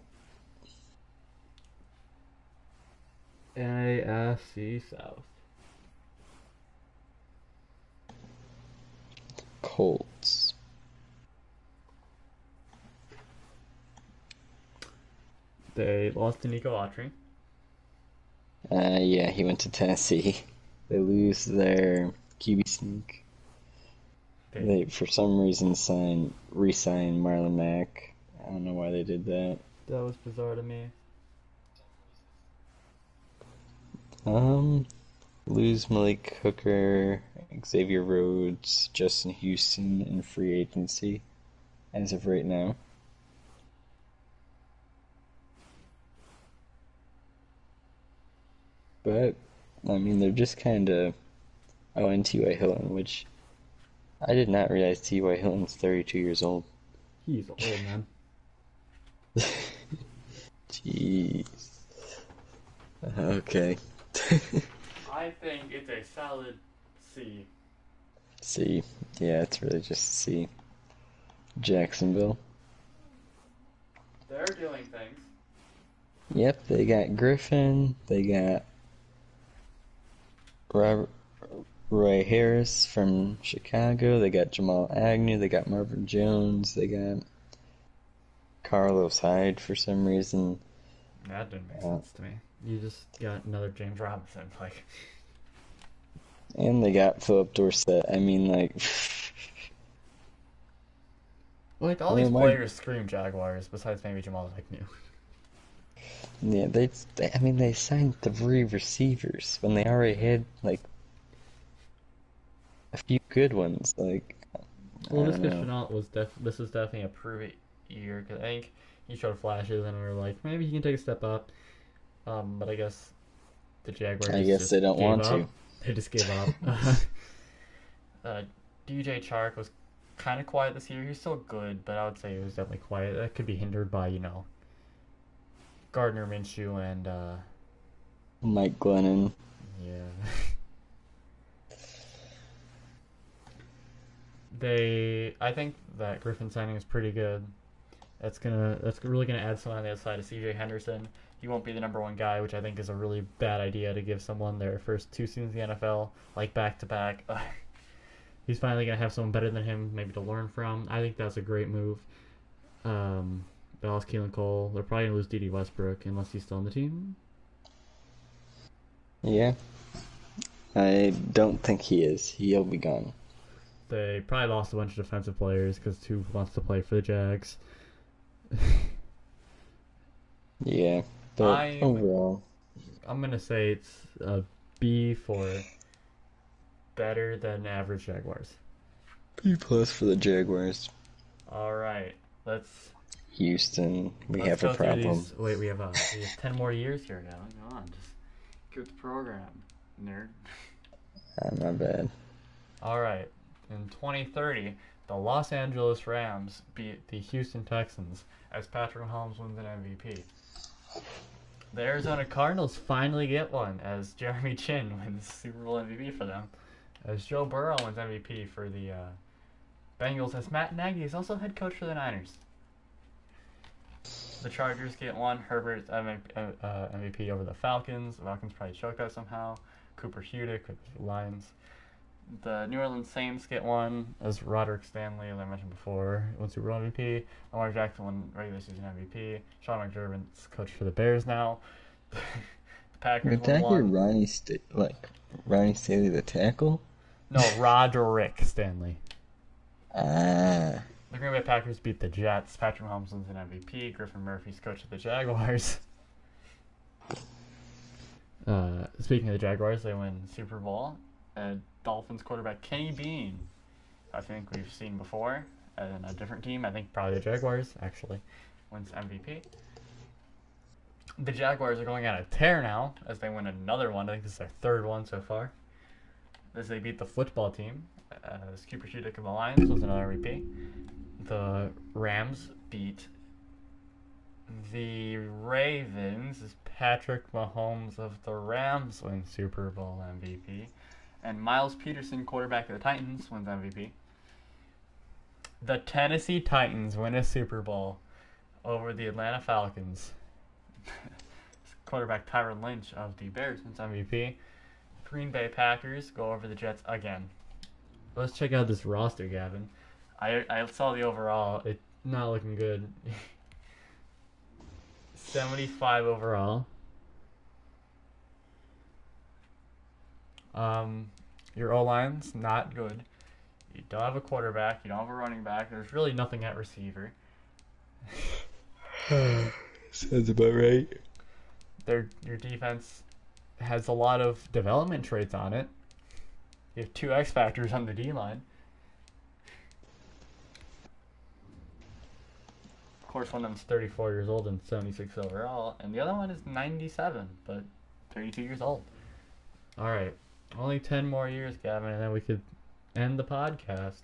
S1: AFC South.
S2: Colts.
S1: They lost to Nico Autry.
S2: Yeah, he went to Tennessee. They lose their QB sneak. They, for some reason, re-signed Marlon Mack. I don't know why they did that.
S1: That was bizarre to me.
S2: Lose Malik Hooker, Xavier Rhodes, Justin Houston in free agency as of right now. But, I mean, they're just kind of... Oh, and T.Y. Hilton, which I did not realize T.Y. Hilton's 32 years old.
S1: He's old, man.
S2: Jeez. Okay.
S1: I think it's a solid C.
S2: C. Yeah, it's really just C. Jacksonville.
S1: They're doing things.
S2: Yep, they got Griffin. They got Roy Harris from Chicago. They got Jamal Agnew. They got Marvin Jones. They got Carlos Hyde for some reason.
S1: That didn't make sense to me. You just got another James Robinson, like.
S2: And they got Philip Dorsett. I mean,
S1: like all these players scream Jaguars, besides maybe Jamal Agnew.
S2: Yeah, they signed 3 receivers when they already had a few good ones.
S1: Well, this this is definitely a prove year because I think he showed flashes, and we were like, maybe he can take a step up. But I guess the Jaguars.
S2: I guess they don't want to.
S1: They just gave up. DJ Chark was kind of quiet this year. He's still good, but I would say he was definitely quiet. That could be hindered by Gardner Minshew and
S2: Mike Glennon.
S1: Yeah. I think that Griffin signing is pretty good. That's really gonna add someone on the other side of CJ Henderson. He won't be the number 1 guy, which I think is a really bad idea to give someone their first 2 seasons in the NFL, back to back. He's finally gonna have someone better than him, maybe to learn from. I think that's a great move. Dallas Keelan Cole. They're probably gonna lose D.D. Westbrook unless he's still on the team.
S2: Yeah, I don't think he is. He'll be gone.
S1: They probably lost a bunch of defensive players because Tube wants to play for the Jags.
S2: Yeah, but overall,
S1: I'm gonna say it's a B for better than average Jaguars.
S2: B+ for the Jaguars.
S1: All right, let's.
S2: Houston, we have a problem.
S1: Wait, we have 10 more years here now. Hang on, just get the program, nerd.
S2: My bad.
S1: All right, in 2030, the Los Angeles Rams beat the Houston Texans as Patrick Mahomes wins an MVP. The Arizona Cardinals finally get one as Jeremy Chin wins Super Bowl MVP for them. As Joe Burrow wins MVP for the Bengals, as Matt Nagy is also head coach for the Niners. The Chargers get one. Herbert's MVP over the Falcons. The Falcons probably choked that somehow. Cooper Hudick with the Lions. The New Orleans Saints get one as Roderick Stanley, as I mentioned before, won Super Bowl MVP. Lamar Jackson won regular season MVP. Sean McDermott's coach for the Bears now. The Packers won one.
S2: Ronnie Stanley the tackle?
S1: No, Roderick Stanley.
S2: Ah.
S1: The Green Bay Packers beat the Jets. Patrick Mahomes wins an MVP. Griffin Murphy's coach of the Jaguars. Speaking of the Jaguars, they win Super Bowl. Dolphins quarterback Kenny Bean, I think we've seen before, and a different team, I think probably the Jaguars, actually, wins MVP. The Jaguars are going on a tear now as they win another one. I think this is their 3rd one so far. As they beat the football team, as Cooper Hudick of the Lions was another MVP. The Rams beat the Ravens as Patrick Mahomes of the Rams wins Super Bowl MVP. And Miles Peterson, quarterback of the Titans, wins MVP. The Tennessee Titans win a Super Bowl over the Atlanta Falcons. quarterback Tyron Lynch of the Bears wins MVP. Green Bay Packers go over the Jets again. Let's check out this roster, Gavin. I saw the overall. It's not looking good. 75 overall. Your O-line's not good. You don't have a quarterback. You don't have a running back. There's really nothing at receiver.
S2: Sounds about right.
S1: Your defense has a lot of development traits on it. You have 2 X factors on the D-line. Of course, one of them's 34 years old and 76 overall, and the other one is 97, but 32 years old. All right, only 10 more years, Gavin, and then we could end the podcast.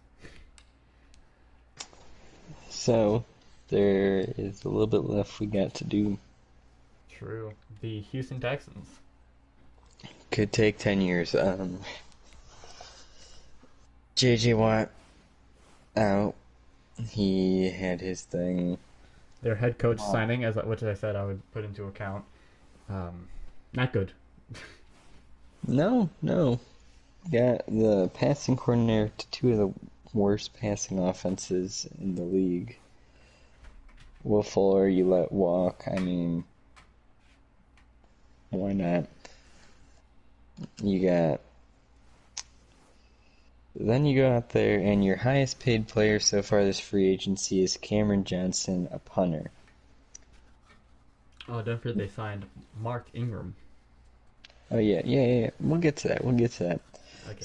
S2: So, there is a little bit left we got to do.
S1: True. The Houston Texans.
S2: Could take 10 years. J.J. Watt out. He had his thing.
S1: Their head coach signing, which I said I would put into account. Not good.
S2: No. Got the passing coordinator to 2 of the worst passing offenses in the league. Will Fuller, you let walk. I mean, why not? Then you go out there, and your highest paid player so far this free agency is Cameron Johnson, a punter.
S1: Oh, don't forget they signed Mark Ingram.
S2: Oh, yeah. We'll get to that.
S1: Okay.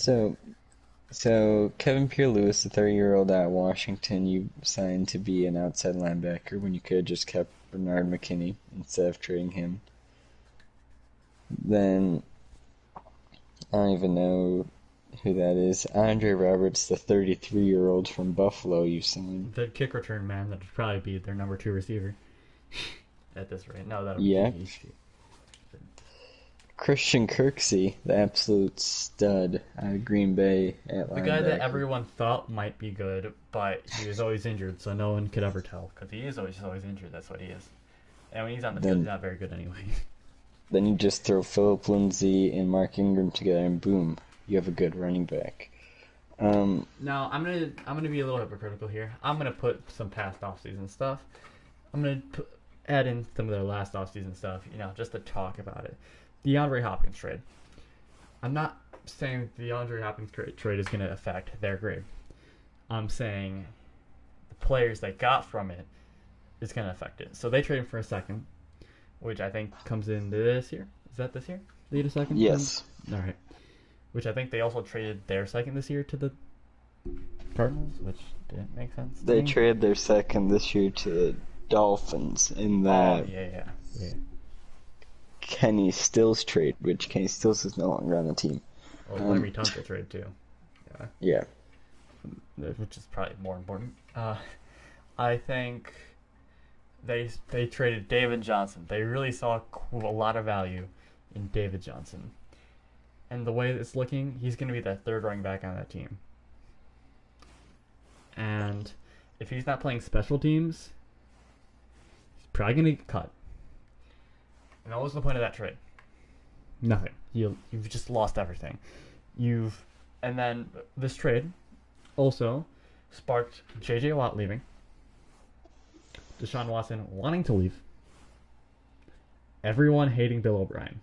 S2: So Kevin Pierre-Louis, the 30-year-old out of Washington, you signed to be an outside linebacker when you could have just kept Bernard McKinney instead of trading him. Then, I don't even know who that is. Andre Roberts, the 33-year-old from Buffalo, you signed.
S1: The kick return man that would probably be their number 2 receiver at this rate. No, that'll
S2: Yeah.
S1: be easy.
S2: Christian Kirksey, the absolute stud out of Green Bay at linebacker.
S1: The guy that everyone thought might be good, but he was always injured, so no one could ever tell. Because he is always injured, that's what he is. And when he's on the field, he's not very good anyway.
S2: Then you just throw Philip Lindsay and Mark Ingram together, and boom, you have a good running back.
S1: Now, I'm gonna be a little hypocritical here. I'm gonna put some past offseason stuff. I'm gonna add in some of their last offseason stuff, just to talk about it. The DeAndre Hopkins trade. I'm not saying the DeAndre Hopkins trade is going to affect their grade. I'm saying the players they got from it is going to affect it. So they traded for a second, which I think comes in this year. Is that this year? They get a second?
S2: Yes.
S1: All right. Which I think they also traded their second this year to the Cardinals, which didn't make sense.
S2: They traded their second this year to the Dolphins in that.
S1: Oh, yeah.
S2: Kenny Stills trade, which Kenny Stills is no longer on the team.
S1: Well, Larry Tunsil trade too.
S2: Yeah.
S1: Which is probably more important. I think they traded David Johnson. They really saw a lot of value in David Johnson. And the way it's looking, he's going to be the 3rd running back on that team. And if he's not playing special teams, he's probably going to get cut. And what was the point of that trade? Nothing. You've just lost everything. And then this trade also sparked J.J. Watt leaving, Deshaun Watson wanting to leave, everyone hating Bill O'Brien,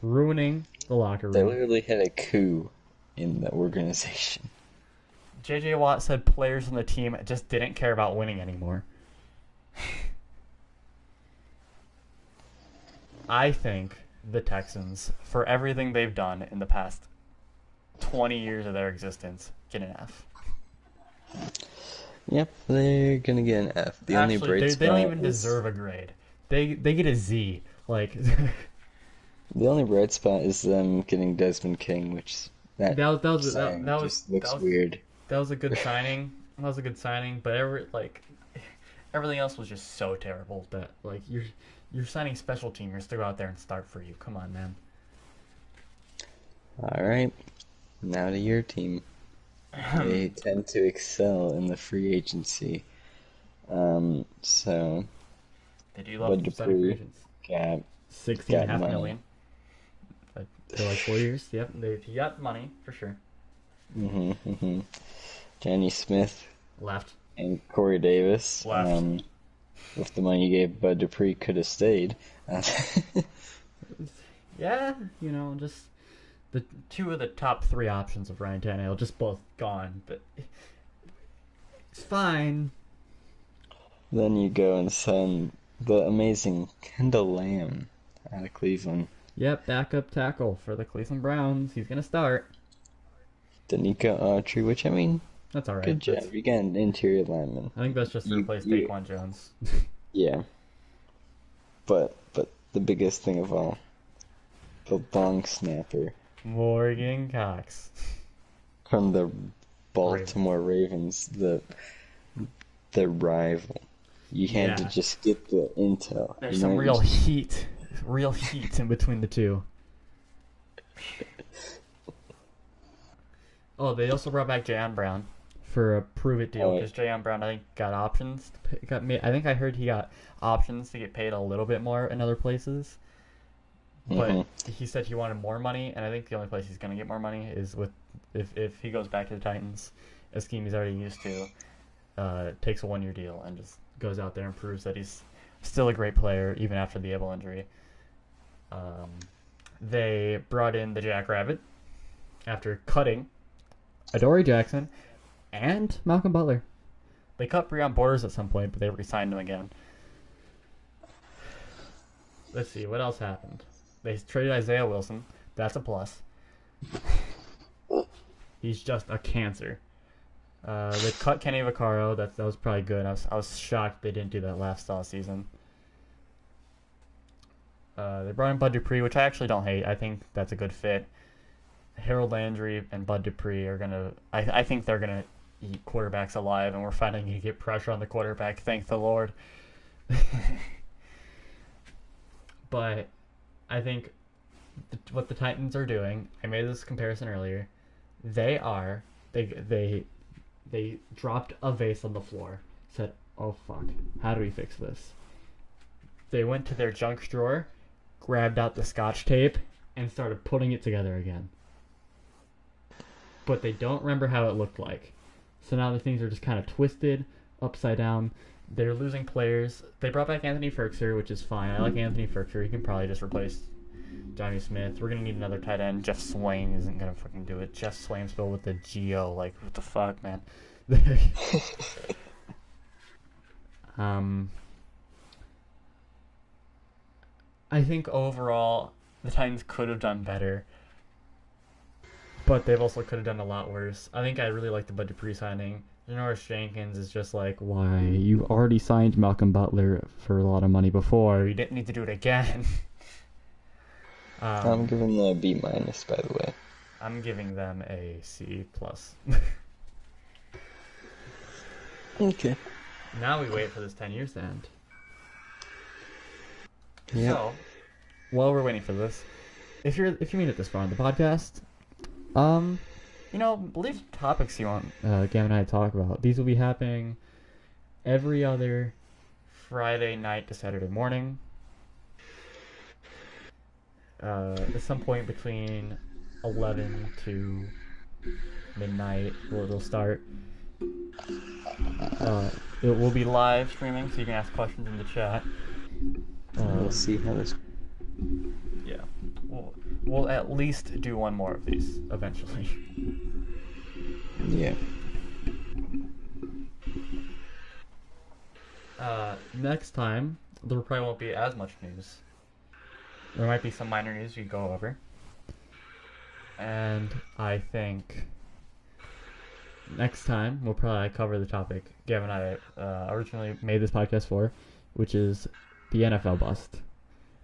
S1: ruining the locker room.
S2: They literally had a coup in the organization.
S1: J.J. Watt said players on the team just didn't care about winning anymore. I think the Texans, for everything they've done in the past 20 years of their existence, get an F.
S2: Yep, they're gonna get an F. The only bright spot
S1: they don't even deserve a grade. They get a Z. Like
S2: the only bright spot is them getting Desmond King, which that looks weird.
S1: That was a good signing. But everything else was just so terrible that you're signing special teamers to go out there and start for you. Come on, man.
S2: All right, now to your team. They tend to excel in the free agency. So
S1: they do love signing free agents.
S2: Got
S1: 16 and a half
S2: money.
S1: million. For like 4 years. Yep, he got money for sure.
S2: Johnny Smith
S1: Left.
S2: and Corey Davis.
S1: Left.
S2: With the money you gave Bud Dupree, could have stayed.
S1: Yeah, just the two of the top 3 options of Ryan Tannehill just both gone, but it's fine.
S2: Then you go and sign the amazing Kendall Lamb out of Cleveland.
S1: Yep, backup tackle for the Cleveland Browns. He's gonna start.
S2: Danica Autry, which, I mean,
S1: That's all right.
S2: good job. You got an interior lineman.
S1: I think that's just to replace Daquan Jones.
S2: Yeah. But the biggest thing of all, the long snapper
S1: Morgan Cox.
S2: from the Baltimore Ravens, the rival. You had to just get the intel.
S1: There's some real heat in between the two. Oh, they also brought back Jayon Brown for a prove-it deal because Jayon Brown, I think, got options. I think I heard he got options to get paid a little bit more in other places. But he said he wanted more money, and I think the only place he's going to get more money is with if he goes back to the Titans, a scheme he's already used to, takes a 1-year deal and just goes out there and proves that he's still a great player even after the ABL injury. They brought in the Jackrabbit after cutting Adoree Jackson and Malcolm Butler. They cut Breon Borders at some point, but they re-signed him again. Let's see, what else happened? They traded Isaiah Wilson. That's a plus. He's just a cancer. They cut Kenny Vaccaro. That was probably good. I was shocked they didn't do that last season. They brought in Bud Dupree, which I actually don't hate. I think that's a good fit. Harold Landry and Bud Dupree are gonna. I think they're gonna eat quarterbacks alive, and we're finally gonna get pressure on the quarterback. Thank the Lord. But I think what the Titans are doing. I made this comparison earlier. They dropped a vase on the floor. Said, "Oh fuck, how do we fix this?" They went to their junk drawer, grabbed out the Scotch tape, and started putting it together again. But they don't remember how it looked like. So now the things are just kind of twisted, upside down. They're losing players. They brought back Anthony Ferkser, which is fine. I like Anthony Ferkser. He can probably just replace Johnny Smith. We're going to need another tight end. Jeff Swain isn't going to fucking do it. Jeff Swain spelled with the G-O. Like, what the fuck, man? I think overall the Titans could have done better, but they've also could have done a lot worse. I think I really like the Bud Dupree signing. Janoris Jenkins is just like, why? You already signed Malcolm Butler for a lot of money before. You didn't need to do it again.
S2: I'm giving them a B-, by the way.
S1: I'm giving them a C+.
S2: Okay.
S1: Now we wait for this 10 years to end.
S2: Yeah.
S1: So, while we're waiting for this, if you made it this far on the podcast, leave topics you want Gavin and I to talk about. These will be happening every other Friday night to Saturday morning. At some point between 11 to midnight, it'll start. It will be live streaming, so you can ask questions in the chat.
S2: We'll see how this.
S1: Yeah, we'll at least do one more of these eventually.
S2: Yeah.
S1: Next time there probably won't be as much news. There might be some minor news we go over, and I think next time we'll probably cover the topic Gavin and I originally made this podcast for, which is the NFL bust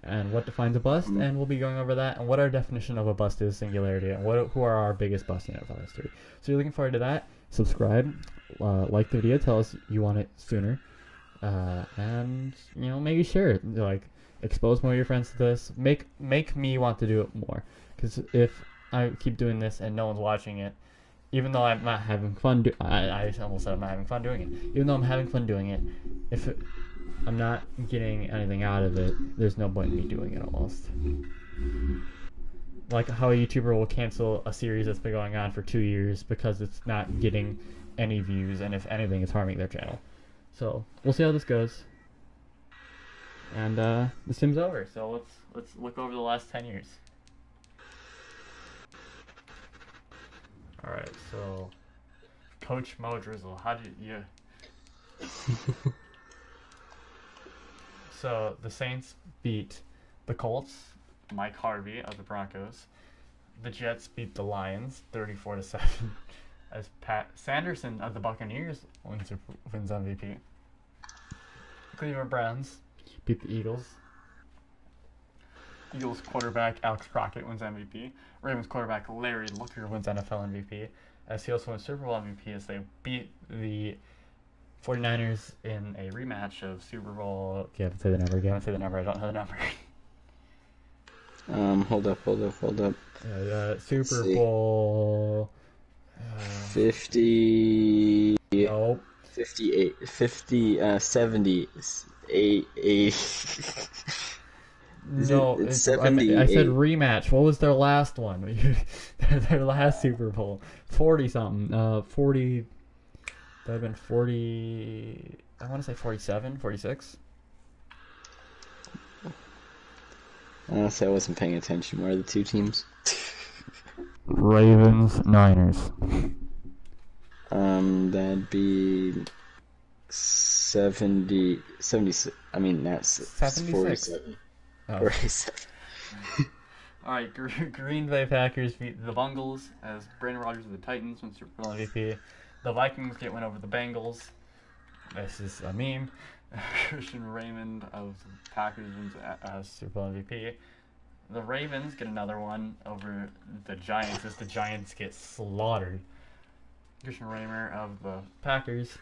S1: and what defines a bust, and we'll be going over that and what our definition of a bust is, singularity, and who are our biggest busts in NFL history. So you're looking forward to that. Subscribe, like the video, tell us you want it sooner, and maybe share it, like expose more of your friends to this, make me want to do it more, because if I keep doing this and no one's watching it, even though I'm not having fun, I almost said I'm not having fun doing it. Even though I'm having fun doing it, I'm not getting anything out of it, there's no point in me doing it almost. Like how a YouTuber will cancel a series that's been going on for 2 years because it's not getting any views, and if anything, it's harming their channel. So we'll see how this goes. And the sim's over, so let's look over the last 10 years. All right, so Coach Mo Drizzle, how did you? So the Saints beat the Colts, Mike Harvey of the Broncos. The Jets beat the Lions 34-7. As Pat Sanderson of the Buccaneers wins MVP. Cleveland Browns beat the Eagles. Eagles quarterback Alex Crockett wins MVP. Ravens quarterback Larry Looker wins NFL MVP. As he also wins Super Bowl MVP as they beat the 49ers in a rematch of Super Bowl. You haven't said the number. I don't know the number.
S2: Hold up.
S1: Super Bowl
S2: 50.
S1: Nope.
S2: 58. 78.
S1: No,
S2: it's 78.
S1: I said rematch. What was their last one? Their last Super Bowl. 40 something. 40. That would have been 40. I want to say 47, 46.
S2: Honestly, I wasn't paying attention. What are the two teams?
S1: Ravens, Niners.
S2: That'd be 70. I mean, that's
S1: 76.
S2: 47.
S1: Oh.
S2: 47.
S1: All right, Green Bay Packers beat the Bungles as Brandon Rodgers of the Titans wins Super Bowl MVP. The Vikings get win over the Bengals. This is a meme. Christian Raymond of the Packers wins Super Bowl MVP. The Ravens get another one over the Giants as the Giants get slaughtered. Christian Raymer of the Packers.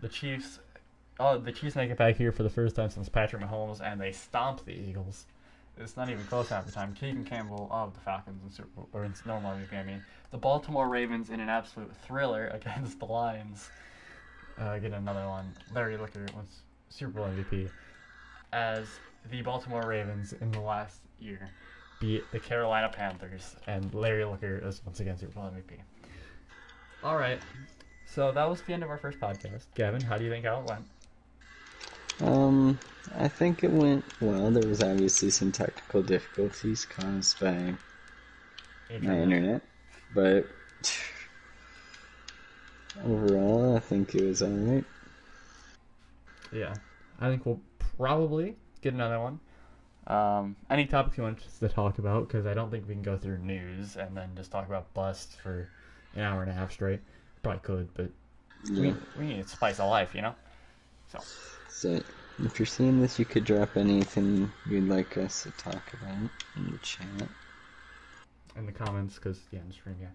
S1: The Chiefs make it back here for the first time since Patrick Mahomes, and they stomp the Eagles. It's not even close half the time. Keegan Campbell of the Falcons in normal MVP. I mean, the Baltimore Ravens in an absolute thriller against the Lions get another one. Larry Looker wins Super Bowl MVP as the Baltimore Ravens in the last year beat the Carolina Panthers, and Larry Looker is once again Super Bowl MVP. All right, so that was the end of our first podcast. Gavin, how do you think how it went?
S2: I think it went well. There was obviously some technical difficulties caused by my internet, but overall, I think it was alright.
S1: Yeah, I think we'll probably get another one. Any topics you want us to talk about, because I don't think we can go through news and then just talk about bust for an hour and a half straight. Probably could, but
S2: Yeah.
S1: we need to spice of life, you know?
S2: So, if you're seeing this, you could drop anything you'd like us to talk about in the chat.
S1: In the comments, because, yeah, in the stream, yeah.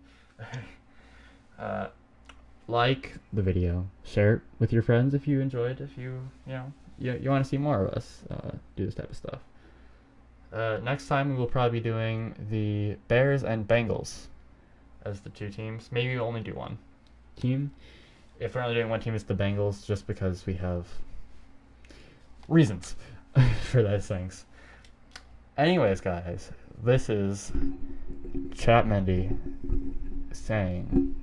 S1: Like the video. Share it with your friends if you enjoyed, if you want to see more of us do this type of stuff. Next time we will probably be doing the Bears and Bengals as the two teams. Maybe we'll only do one team. If we're only doing one team, it's the Bengals, just because we have reasons for those things. Anyways, guys, this is Chatmendy saying